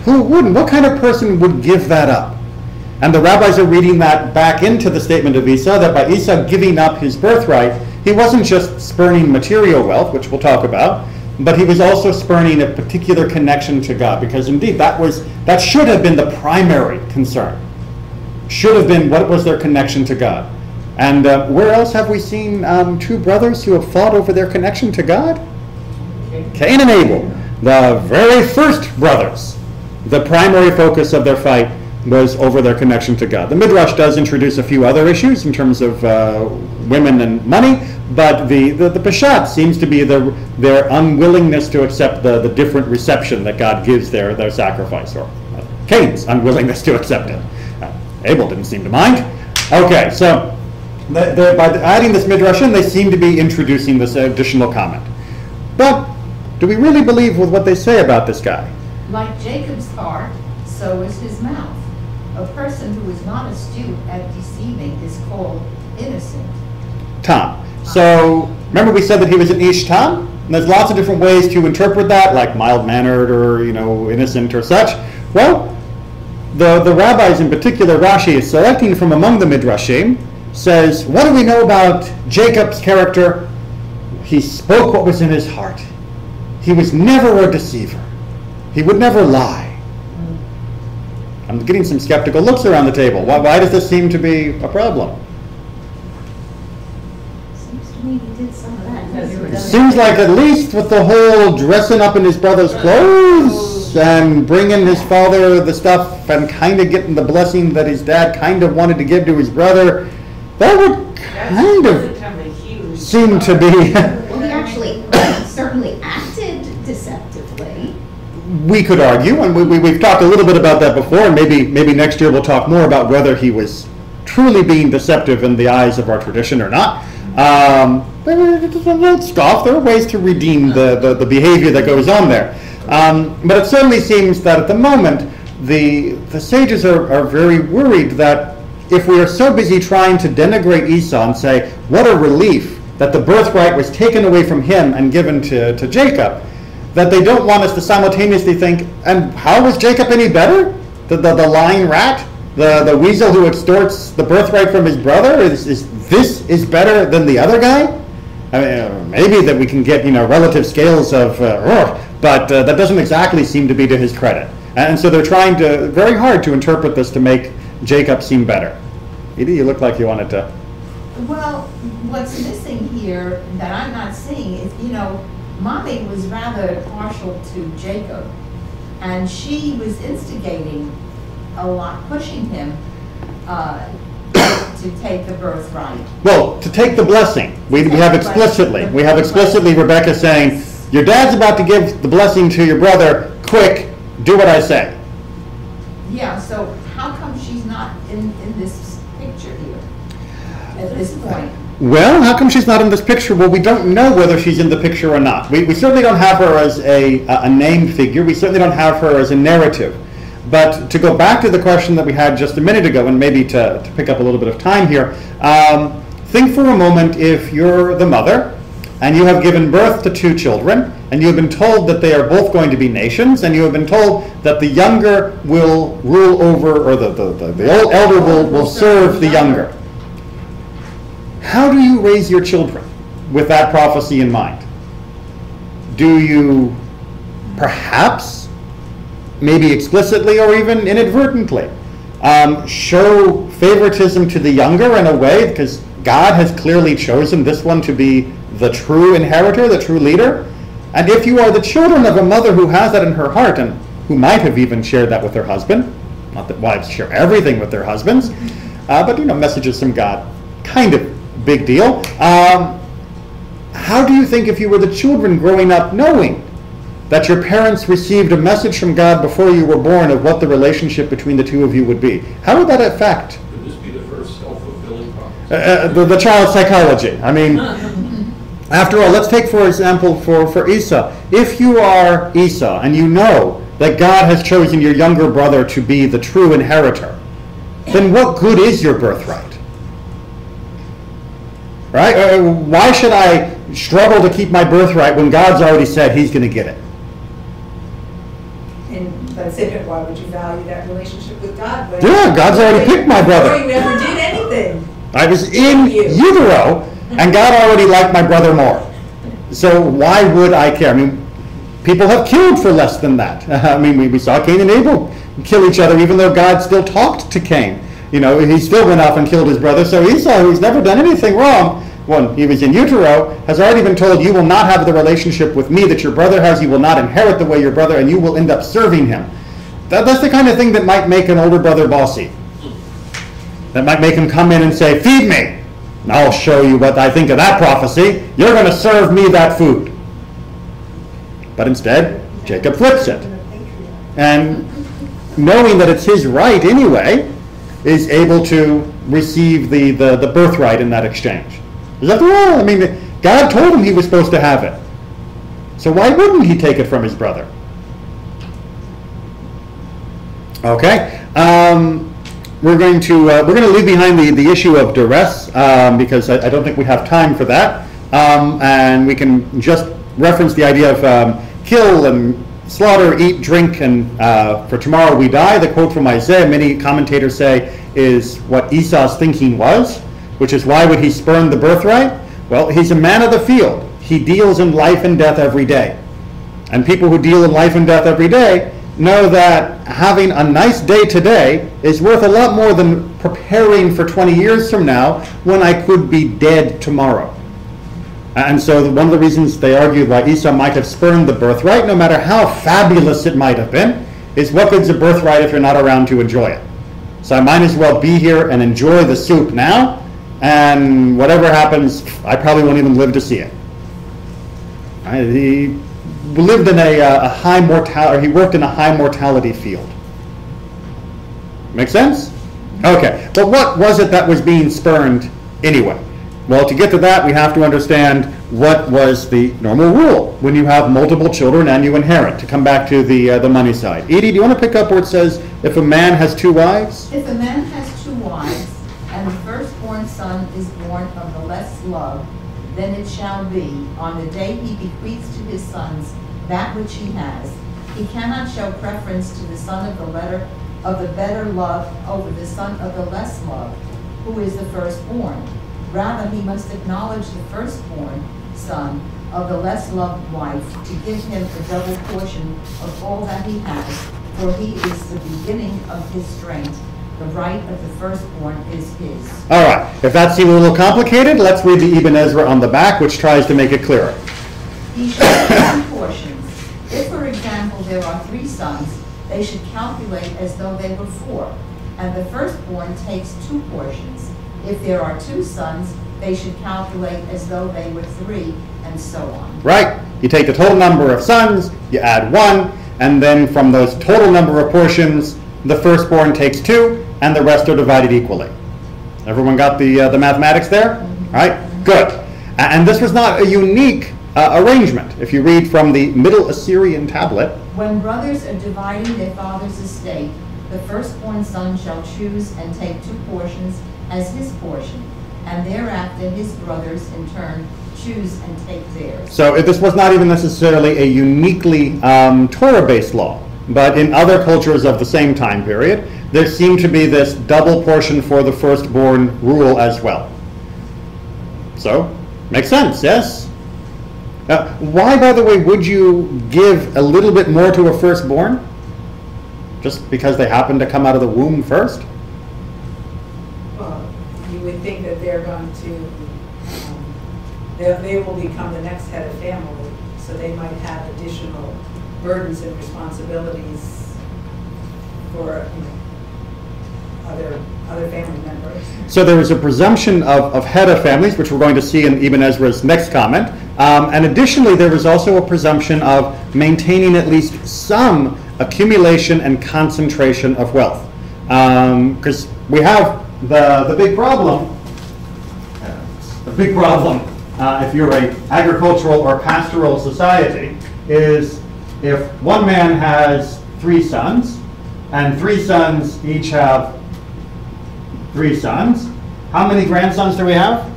Who wouldn't? What kind of person would give that up? And the rabbis are reading that back into the statement of Esau, that by Esau giving up his birthright, he wasn't just spurning material wealth, which we'll talk about, but he was also spurning a particular connection to God, because indeed that should have been the primary concern. Should have been, what was their connection to God? And where else have we seen two brothers who have fought over their connection to God? Cain and Abel, the very first brothers. The primary focus of their fight was over their connection to God. The Midrash does introduce a few other issues in terms of women and money, but the Peshat seems to be their unwillingness to accept the different reception that God gives their sacrifice, or Cain's unwillingness to accept it. Abel didn't seem to mind. Okay, so by adding this Midrash in, they seem to be introducing this additional comment. But do we really believe with what they say about this guy? Like Jacob's heart, so is his mouth. A person who is not astute at deceiving is called innocent. Tom. So remember we said that he was an Ish Tom? And there's lots of different ways to interpret that, like mild-mannered or innocent or such. Well, the rabbis, in particular Rashi, is selecting from among the Midrashim, says, what do we know about Jacob's character? He spoke what was in his heart. He was never a deceiver. He would never lie. I'm getting some skeptical looks around the table. Why does this seem to be a problem? Seems to me he did some of that. It seems like at least with the whole dressing up in his brother's clothes and bringing his father the stuff and kind of getting the blessing that his dad kind of wanted to give to his brother, that would kind of seem to be... Well, he actually certainly acted deceptively. We could argue, and we've talked a little bit about that before, and maybe next year we'll talk more about whether he was truly being deceptive in the eyes of our tradition or not. Don't scoff. There are ways to redeem the behavior that goes on there. But it certainly seems that at the moment, the sages are very worried that if we are so busy trying to denigrate Esau and say, what a relief that the birthright was taken away from him and given to Jacob, that they don't want us to simultaneously think, and how was Jacob any better? The lying rat? The weasel who extorts the birthright from his brother? Is better than the other guy? I mean, maybe that we can get relative scales of, but that doesn't exactly seem to be to his credit. And so they're trying very hard to interpret this to make Jacob seem better. Edie, you look like you wanted to. Well, what's missing here that I'm not seeing is, Mommy was rather partial to Jacob, and she was instigating a lot, pushing him to take the birthright. Well, to take the blessing. We have explicitly Rebecca saying, your dad's about to give the blessing to your brother, quick, do what I say. Yeah, so how come she's not in this picture here at this point? Well, how come she's not in this picture? Well, we don't know whether she's in the picture or not. We certainly don't have her as a named figure. We certainly don't have her as a narrative. But to go back to the question that we had just a minute ago, and maybe to pick up a little bit of time here, think for a moment if you're the mother, and you have given birth to two children, and you have been told that they are both going to be nations, and you have been told that the younger will rule over, or the elder will serve the younger. How do you raise your children with that prophecy in mind? Do you perhaps, maybe explicitly or even inadvertently, show favoritism to the younger in a way, because God has clearly chosen this one to be the true inheritor, the true leader? And if you are the children of a mother who has that in her heart, and who might have even shared that with her husband, not that wives share everything with their husbands, but messages from God, kind of big deal. How do you think if you were the children growing up knowing that your parents received a message from God before you were born of what the relationship between the two of you would be? How would that affect Could this be the first self-fulfilling prophecy? the child's psychology? I mean, after all, let's take, for example, for Esau. If you are Esau and you know that God has chosen your younger brother to be the true inheritor, then what good is your birthright? Right? Why should I struggle to keep my birthright when God's already said he's going to get it? And let's say, why would you value that relationship with God? Yeah, God's already picked my brother. Before you ever did anything. I was in utero, and God already liked my brother more. So why would I care? I mean, people have killed for less than that. I mean, we saw Cain and Abel kill each other, even though God still talked to Cain. He still went off and killed his brother. So Esau, who's never done anything wrong, when he was in utero, has already been told, you will not have the relationship with me that your brother has. You will not inherit the way your brother, and you will end up serving him. That's the kind of thing that might make an older brother bossy. That might make him come in and say, feed me. And I'll show you what I think of that prophecy. You're going to serve me that food. But instead, Jacob flips it. And knowing that it's his right anyway, is able to receive the birthright in that exchange. Because after all, I mean, God told him he was supposed to have it. So why wouldn't he take it from his brother? Okay. We're going to leave behind the issue of duress because I don't think we have time for that, and we can just reference the idea of kill and slaughter, eat, drink, and for tomorrow we die. The quote from Isaiah, many commentators say, is what Esau's thinking was, which is why would he spurn the birthright? Well, he's a man of the field. He deals in life and death every day, and people who deal in life and death every day know that having a nice day today is worth a lot more than preparing for 20 years from now when I could be dead tomorrow. And so one of the reasons they argued why Esau might have spurned the birthright, no matter how fabulous it might have been, is what good's a birthright if you're not around to enjoy it? So I might as well be here and enjoy the soup now, and whatever happens, I probably won't even live to see it. He lived in a high mortality, he worked in a high mortality field. Make sense? Okay, but what was it that was being spurned anyway? Well, to get to that, we have to understand what was the normal rule when you have multiple children and you inherit. To come back to the money side. Edie, do you want to pick up where it says, if a man has two wives? If a man has two wives, and the firstborn son is born of the less loved, then it shall be, on the day he bequeaths to his sons that which he has, he cannot show preference to the son of the better loved over the son of the less loved, who is the firstborn. Rather, he must acknowledge the firstborn son of the less loved wife to give him a double portion of all that he has, for he is the beginning of his strength. The right of the firstborn is his. All right. If that seems a little complicated, let's read the Ibn Ezra on the back, which tries to make it clearer. He shall have 2 portions. If, for example, there are 3 sons, they should calculate as though they were 4, and the firstborn takes 2 portions. If there are 2 sons, they should calculate as though they were 3, and so on. Right. You take the total number of sons, you add 1, and then from those total number of portions, the firstborn takes 2, and the rest are divided equally. Everyone got the mathematics there? All right, good. And this was not a unique arrangement. If you read from the Middle Assyrian tablet, when brothers are dividing their father's estate, the firstborn son shall choose and take 2 portions as his portion, and thereafter his brothers in turn choose and take theirs. So this was not even necessarily a uniquely Torah-based law, but in other cultures of the same time period, there seemed to be this double portion for the firstborn rule as well. So, makes sense, yes? Why, by the way, would you give a little bit more to a firstborn? Just because they happen to come out of the womb first? Well, you would think that they're going to, they will become the next head of family, so they might have additional burdens and responsibilities for other other family members. So there is a presumption of head of families, which we're going to see in Ibn Ezra's next comment. And additionally, there is also a presumption of maintaining at least some accumulation and concentration of wealth. Because we have the big problem. The big problem, if you're an agricultural or pastoral society, is if one man has 3 sons, and 3 sons each have 3 sons, how many grandsons do we have?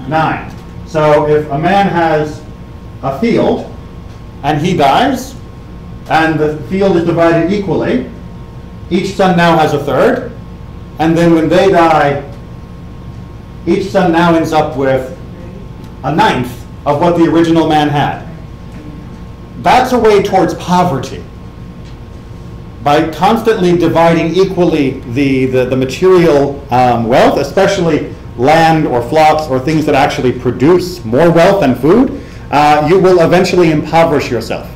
9. So if a man has a field, and he dies, and the field is divided equally, each son now has a third, and then when they die, each son now ends up with a 1/9 of what the original man had. That's a way towards poverty. By constantly dividing equally the material wealth, especially land or flocks or things that actually produce more wealth and food, you will eventually impoverish yourself,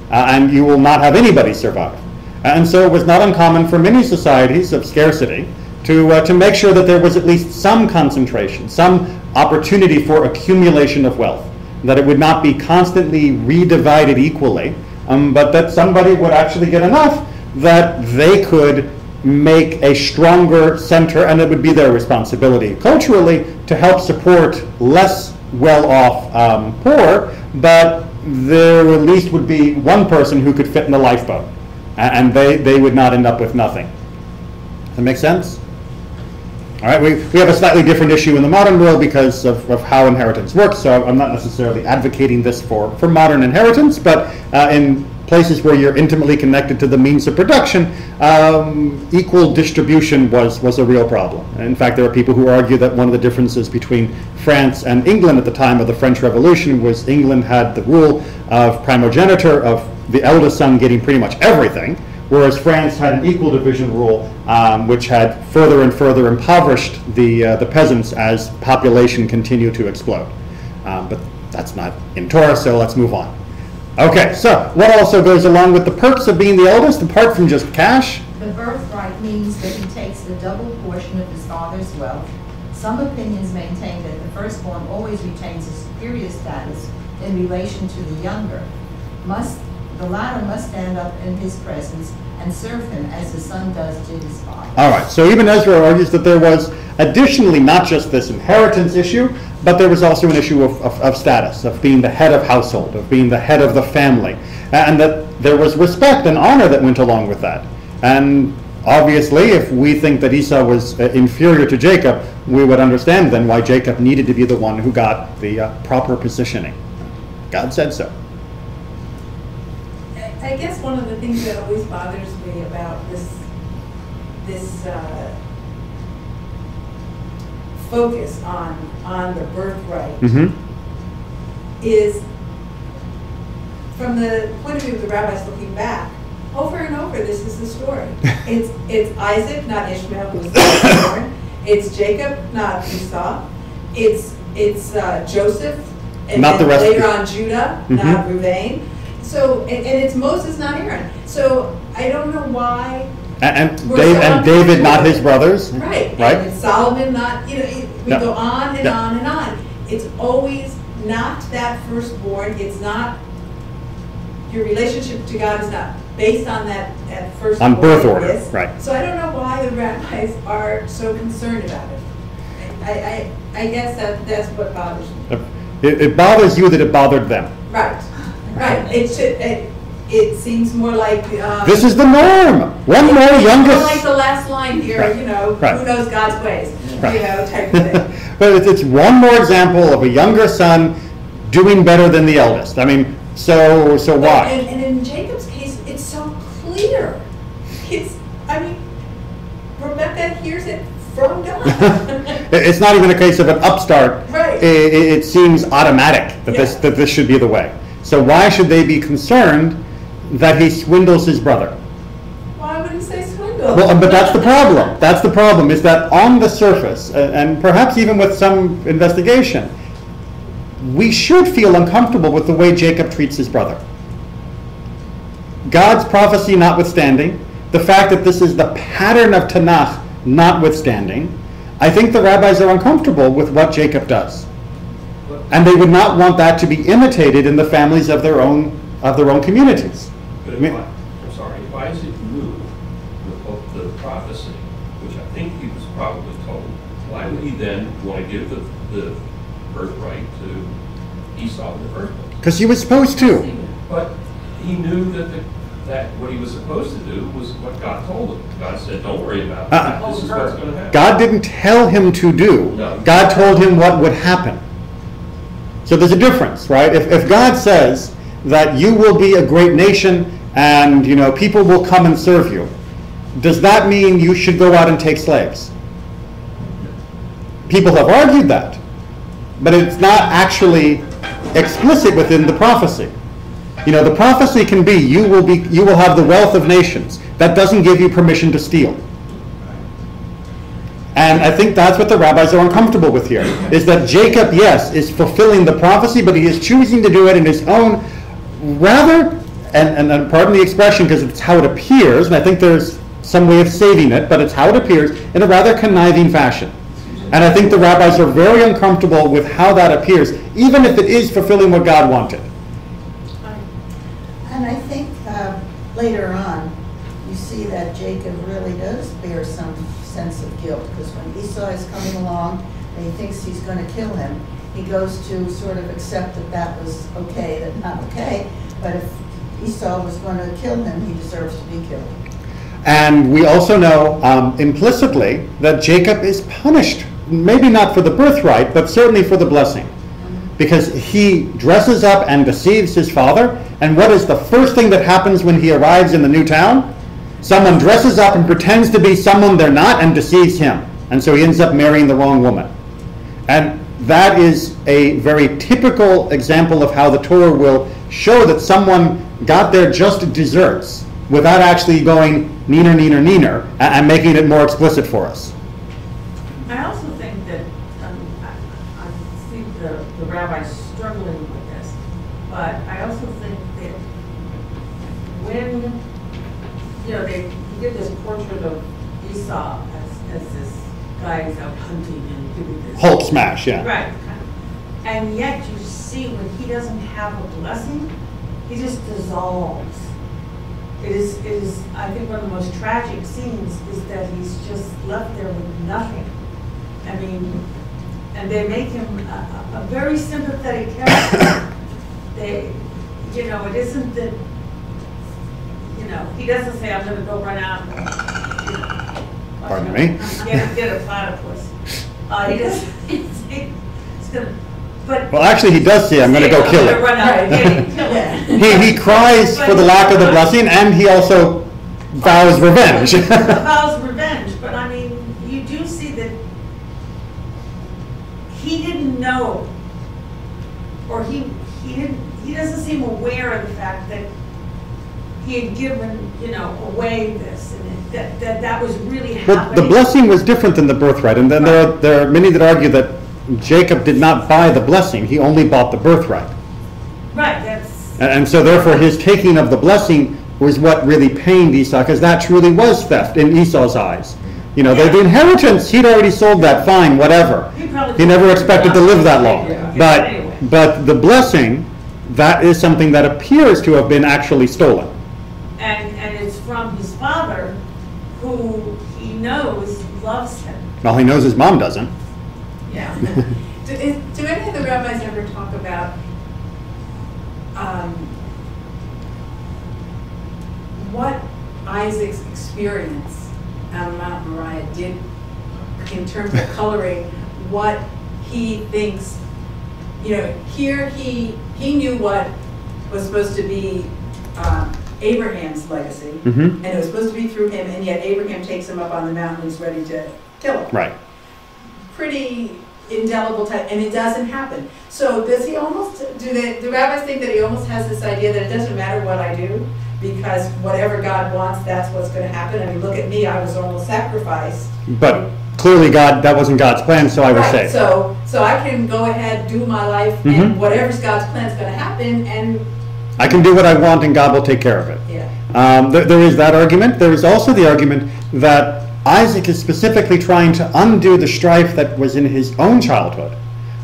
and you will not have anybody survive. And so it was not uncommon for many societies of scarcity to make sure that there was at least some concentration, some opportunity for accumulation of wealth, that it would not be constantly redivided equally, but that somebody would actually get enough that they could make a stronger center, and it would be their responsibility culturally to help support less well-off poor, but there at least would be one person who could fit in the lifeboat, and they would not end up with nothing. Does that make sense? All right, we have a slightly different issue in the modern world because of how inheritance works, so I'm not necessarily advocating this for modern inheritance, but in places where you're intimately connected to the means of production, equal distribution was a real problem. In fact, there are people who argue that one of the differences between France and England at the time of the French Revolution was England had the rule of primogeniture, of the eldest son getting pretty much everything, whereas France had an equal division rule, which had further and further impoverished the peasants as population continued to explode. But that's not in Torah, so let's move on. Okay, so what also goes along with the perks of being the eldest, apart from just cash? The birthright means that he takes the double portion of his father's wealth. Some opinions maintain that the firstborn always retains a superior status in relation to the younger. The latter must stand up in his presence and serve him as the son does to his father. All right, so Ibn Ezra argues that there was additionally not just this inheritance issue, but there was also an issue of status, of being the head of household, of being the head of the family, and that there was respect and honor that went along with that. And obviously, if we think that Esau was inferior to Jacob, we would understand then why Jacob needed to be the one who got the proper positioning. God said so. I guess one of the things that always bothers me about this focus on the birthright is, from the point of view of the rabbis looking back, over and over, this is the story. It's Isaac, not Ishmael, who was born. It's Jacob, not Esau. It's Joseph, and not then the rest later on Judah, not Reuven. So, and it's Moses, not Aaron. So I don't know why. And David, not his brothers. Right. Right. And Solomon, not, we go on and on and on. It's always not that firstborn. It's not, your relationship to God is not based on that firstborn. On birth order, right. So I don't know why the rabbis are so concerned about it. I guess that's what bothers me. It bothers you that it bothered them. Right. Right. It seems more like this is the norm. One more younger. More like the last line here. Right. Who knows God's ways? Right. Type of thing. But it's one more example of a younger son doing better than the eldest. I mean, so why? And in Jacob's case, it's so clear. Rebecca hears it from God. It's not even a case of an upstart. Right. It seems automatic that this should be the way. So why should they be concerned that he swindles his brother? Why would he say swindle? Well, but that's the problem. That's the problem, is that on the surface, and perhaps even with some investigation, we should feel uncomfortable with the way Jacob treats his brother. God's prophecy notwithstanding, the fact that this is the pattern of Tanakh notwithstanding, I think the rabbis are uncomfortable with what Jacob does. And they would not want that to be imitated in the families of their own communities. But I mean, if Isaac knew the prophecy, which I think he was probably told, why would he then want to give the birthright to Esau in the first place? because he was supposed to. But he knew that what he was supposed to do was what God told him. God said, don't worry about it. This is what's going to happen. God didn't tell him to do. No. God told him what would happen. So there's a difference, right? If God says that you will be a great nation and people will come and serve you, does that mean you should go out and take slaves? People have argued that, but it's not actually explicit within the prophecy. The prophecy can be you will have the wealth of nations. That doesn't give you permission to steal. And I think that's what the rabbis are uncomfortable with here, is that Jacob, yes, is fulfilling the prophecy, but he is choosing to do it in his own rather, and pardon the expression because it's how it appears, and I think there's some way of saving it, but it's how it appears, in a rather conniving fashion. And I think the rabbis are very uncomfortable with how that appears, even if it is fulfilling what God wanted. And I think later on, you see that Jacob really does bear some sense of guilt, because when Esau is coming along and he thinks he's going to kill him, he goes to sort of accept that that was okay, that not okay, but if Esau was going to kill him, he deserves to be killed. And we also know implicitly that Jacob is punished, maybe not for the birthright, but certainly for the blessing. Because he dresses up and deceives his father, and what is the first thing that happens when he arrives in the new town? Someone dresses up and pretends to be someone they're not and deceives him. And so he ends up marrying the wrong woman. And that is a very typical example of how the Torah will show that someone got their just desserts without actually going neener, neener, neener, and making it more explicit for us. I also think that, I see the rabbis struggling with this, but I also think that when, they did this portrait of Esau as this guy who's out hunting and doing this. Hulk smash, yeah. Right. And yet you see when he doesn't have a blessing, he just dissolves. It is, I think one of the most tragic scenes is that he's just left there with nothing. I mean, and they make him a very sympathetic character. It isn't that, he doesn't say, I'm going to go run out and, Pardon me? Get a platypus. He doesn't say, he's going to, but. Well, actually, he does say, I'm going to go kill it. Run out and kill it. He cries for the lack of the blessing, and he also vows revenge. Vows revenge, but I mean, you do see that he didn't know, or he doesn't seem aware of the fact that he had given, away this, and that was really happening. Well, the blessing was different than the birthright, and then there are many that argue that Jacob did not buy the blessing; he only bought the birthright. Right. That's. And so, therefore, his taking of the blessing was what really pained Esau, because that truly was theft in Esau's eyes. The inheritance, he'd already sold that, fine, whatever. He never expected to live that long. But the blessing, that is something that appears to have been actually stolen. And it's from his father, who he knows loves him. Well, he knows his mom doesn't. Yeah. Do any of the rabbis ever talk about what Isaac's experience on Mount Moriah did in terms of coloring what he thinks? Here he knew what was supposed to be Abraham's legacy, and it was supposed to be through him, and yet Abraham takes him up on the mountain and is ready to kill him. Right. Pretty indelible type, and it doesn't happen. So does he almost, do the rabbis think that he almost has this idea that it doesn't matter what I do, because whatever God wants, that's what's going to happen? I mean, look at me, I was almost sacrificed. But clearly that wasn't God's plan, so I was safe. So I can go ahead, do my life, and whatever's God's plan is going to happen, and I can do what I want and God will take care of it. Yeah. There is that argument. There is also the argument that Isaac is specifically trying to undo the strife that was in his own childhood,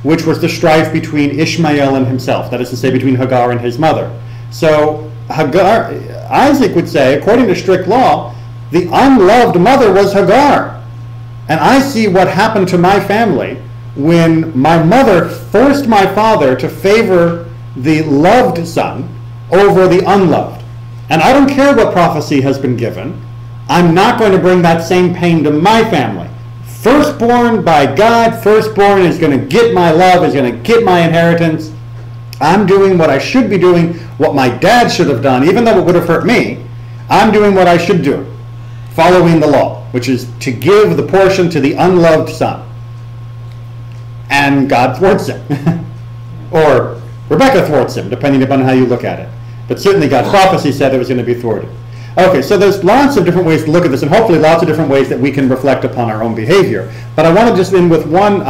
which was the strife between Ishmael and himself, that is to say, between Hagar and his mother. So Isaac would say, according to strict law, the unloved mother was Hagar. And I see what happened to my family when my mother forced my father to favor the loved son over the unloved. And I don't care what prophecy has been given. I'm not going to bring that same pain to my family. Firstborn by God, firstborn is going to get my love, is going to get my inheritance. I'm doing what I should be doing, what my dad should have done, even though it would have hurt me. I'm doing what I should do, following the law, which is to give the portion to the unloved son. And God thwarts him. Or Rebecca thwarts him, depending upon how you look at it. But certainly God's prophecy said it was going to be thwarted. Okay, so there's lots of different ways to look at this, and hopefully lots of different ways that we can reflect upon our own behavior. But I want to just end with one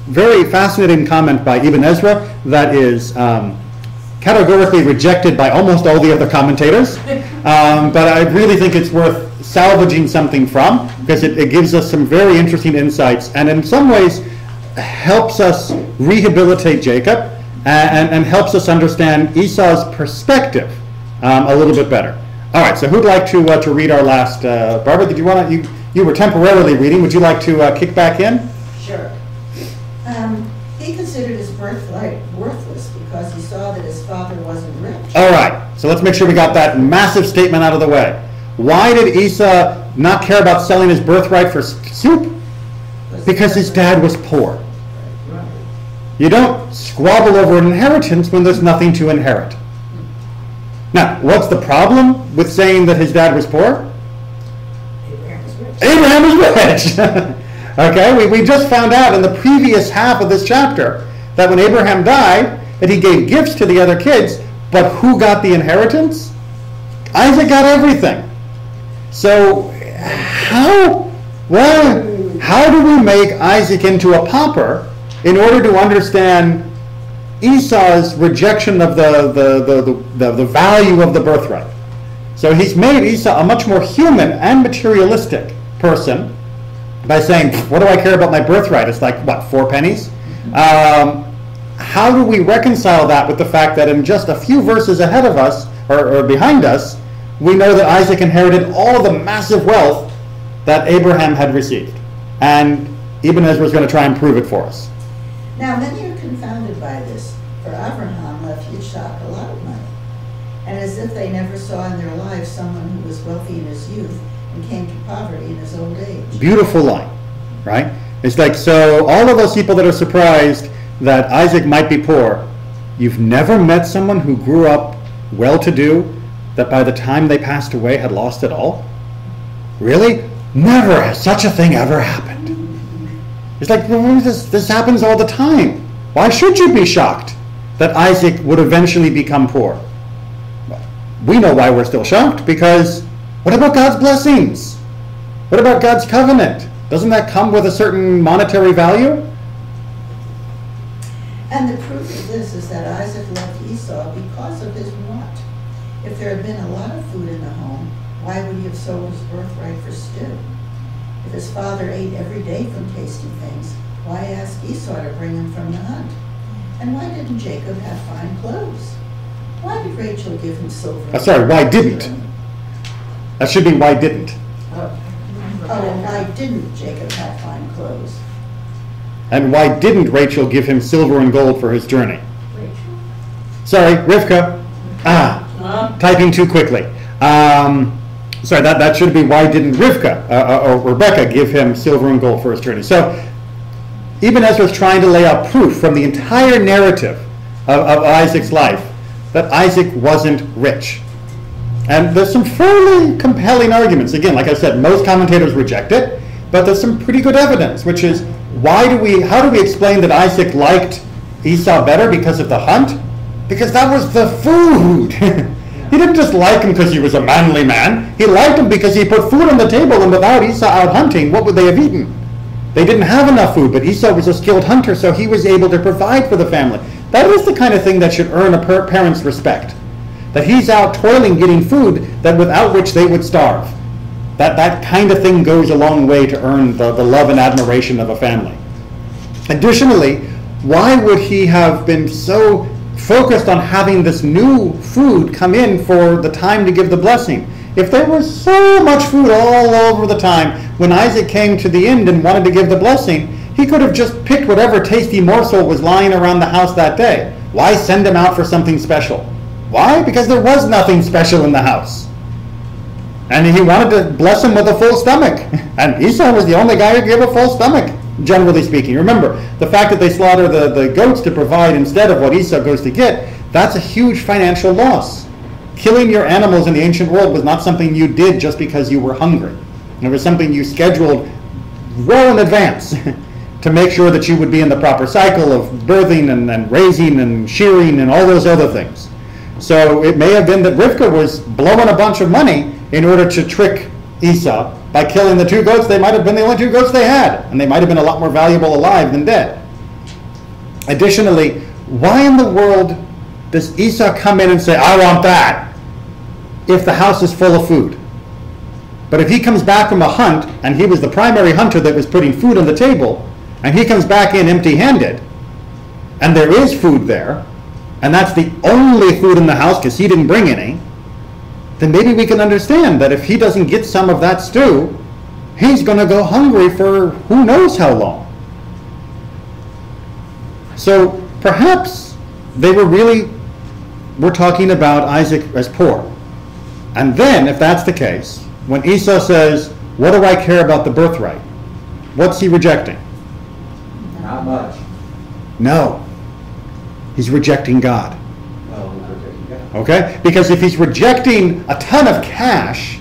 very fascinating comment by Ibn Ezra that is categorically rejected by almost all the other commentators. But I really think it's worth salvaging something from, because it gives us some very interesting insights, and in some ways helps us rehabilitate Jacob and helps us understand Esau's perspective a little bit better. All right, so who'd like to read our last? Barbara, did you want to? You were temporarily reading. Would you like to kick back in? Sure. He considered his birthright worthless because he saw that his father wasn't rich. All right, so let's make sure we got that massive statement out of the way. Why did Esau not care about selling his birthright for soup? Because his dad was poor. You don't squabble over an inheritance when there's nothing to inherit. Now, what's the problem with saying that his dad was poor? Abraham was rich. Okay, we just found out in the previous half of this chapter that when Abraham died, that he gave gifts to the other kids, but who got the inheritance? Isaac got everything. So how do we make Isaac into a pauper in order to understand Esau's rejection of the value of the birthright? So he's made Esau a much more human and materialistic person by saying, what do I care about my birthright? It's like, what, 4 pennies? How do we reconcile that with the fact that in just a few verses ahead of us, or behind us, we know that Isaac inherited all the massive wealth that Abraham had received? And Ibn Ezra is going to try and prove it for us. Now, many are confounded by this, for Abraham left Yitzhak a lot of money, and as if they never saw in their lives someone who was wealthy in his youth and came to poverty in his old age. Beautiful line, right? It's like, so all of those people that are surprised that Isaac might be poor, you've never met someone who grew up well-to-do that by the time they passed away had lost it all? Really? Never has such a thing ever happened. It's like, well, this happens all the time. Why should you be shocked that Isaac would eventually become poor? Well, we know why we're still shocked, because what about God's blessings? What about God's covenant? Doesn't that come with a certain monetary value? And the proof of this is that Isaac loved Esau because of his want. If there had been a lot of food in the home, why would he have sold his birthright for stew? If his father ate every day from tasty things, why ask Esau to bring him from the hunt? And why didn't Jacob have fine clothes? Why did Rachel give him silver? Sorry, why didn't? That should be why didn't. And why didn't Jacob have fine clothes? And why didn't Rachel give him silver and gold for his journey? Rachel? Sorry, Rivka. Typing too quickly. Sorry, that should be why didn't Rivka or Rebecca give him silver and gold for his journey? So Ibn Ezra is trying to lay out proof from the entire narrative of Isaac's life that Isaac wasn't rich. And there's some fairly compelling arguments. Again, like I said, most commentators reject it, but there's some pretty good evidence, which is how do we explain that Isaac liked Esau better because of the hunt? Because that was the food. He didn't just like him because he was a manly man. He liked him because he put food on the table, and without Esau out hunting, what would they have eaten? They didn't have enough food, but Esau was a skilled hunter, so he was able to provide for the family. That is the kind of thing that should earn a parent's respect. That he's out toiling, getting food that without which they would starve. That kind of thing goes a long way to earn the love and admiration of a family. Additionally, why would he have been so focused on having this new food come in for the time to give the blessing? If there was so much food all over the time, when Isaac came to the end and wanted to give the blessing, he could have just picked whatever tasty morsel was lying around the house that day. Why send him out for something special? Why? Because there was nothing special in the house. And he wanted to bless him with a full stomach. And Esau was the only guy who gave a full stomach, generally speaking. Remember, the fact that they slaughter the goats to provide instead of what Esau goes to get, that's a huge financial loss. Killing your animals in the ancient world was not something you did just because you were hungry. It was something you scheduled well in advance to make sure that you would be in the proper cycle of birthing and raising and shearing and all those other things. So it may have been that Rivka was blowing a bunch of money in order to trick Esau by killing the 2 goats. They might have been the only 2 goats they had, and they might have been a lot more valuable alive than dead. Additionally, why in the world does Esau come in and say, I want that, if the house is full of food? But if he comes back from a hunt, and he was the primary hunter that was putting food on the table, and he comes back in empty-handed, and there is food there, and that's the only food in the house because he didn't bring any, then maybe we can understand that if he doesn't get some of that stew, he's going to go hungry for who knows how long. So perhaps they were talking about Isaac as poor. And then, if that's the case, when Esau says, what do I care about the birthright? What's he rejecting? Not much. No. He's rejecting God. Okay? Because if he's rejecting a ton of cash,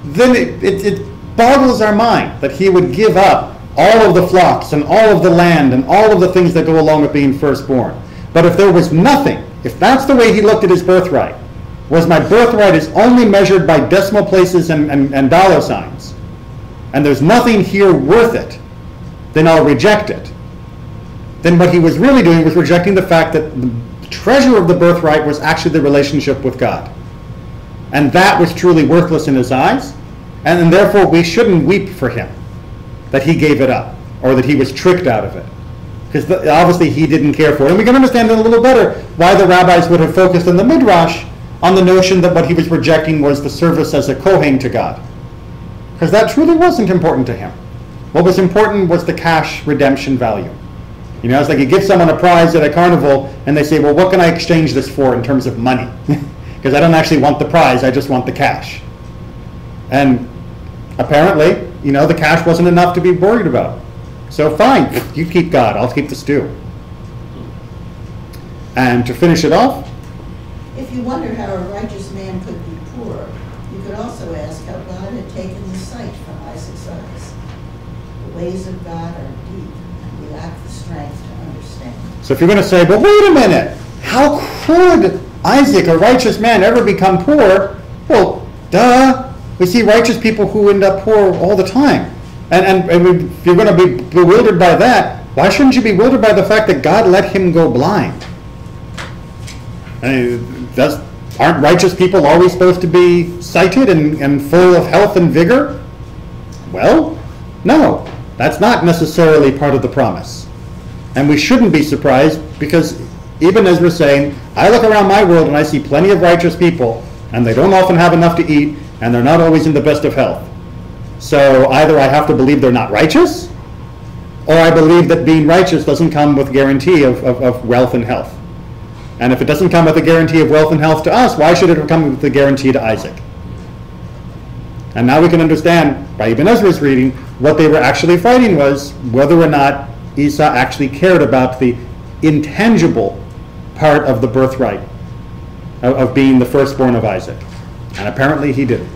then it boggles our mind that he would give up all of the flocks and all of the land and all of the things that go along with being firstborn. But if there was nothing, if that's the way he looked at his birthright, was my birthright is only measured by decimal places and dollar signs, and there's nothing here worth it, then I'll reject it. Then what he was really doing was rejecting the fact that the treasure of the birthright was actually the relationship with God. And that was truly worthless in his eyes, and therefore we shouldn't weep for him that he gave it up, or that he was tricked out of it. Because obviously he didn't care for it. And we can understand it a little better why the rabbis would have focused in the Midrash on the notion that what he was rejecting was the service as a Kohen to God. Because that truly wasn't important to him. What was important was the cash redemption value. You know, it's like you give someone a prize at a carnival and they say, well, what can I exchange this for in terms of money? Because I don't actually want the prize, I just want the cash. And apparently, you know, the cash wasn't enough to be worried about. So fine, you keep God, I'll keep the stew. And to finish it off, If you wonder how a righteous man could be poor, you could also ask how God had taken the sight from Isaac's eyes. The ways of God are deep, and we lack the strength to understand. so if you're going to say, but wait a minute, how could Isaac, a righteous man, ever become poor? Well, duh. We see righteous people who end up poor all the time. And if you're going to be bewildered by that, why shouldn't you be bewildered by the fact that God let him go blind? I mean, aren't righteous people always supposed to be sighted and full of health and vigor? Well, no. That's not necessarily part of the promise. And we shouldn't be surprised, because even as we're saying, I look around my world and I see plenty of righteous people, and they don't often have enough to eat, and they're not always in the best of health. So either I have to believe they're not righteous, or I believe that being righteous doesn't come with guarantee of wealth and health. And if it doesn't come with a guarantee of wealth and health to us, why should it come with a guarantee to Isaac? And now we can understand, by Ibn Ezra's reading, what they were actually fighting was whether or not Esau actually cared about the intangible part of the birthright of being the firstborn of Isaac. And apparently he didn't.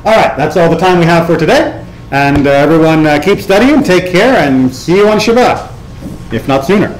All right, that's all the time we have for today. And everyone keep studying, take care, and see you on Shabbat, if not sooner.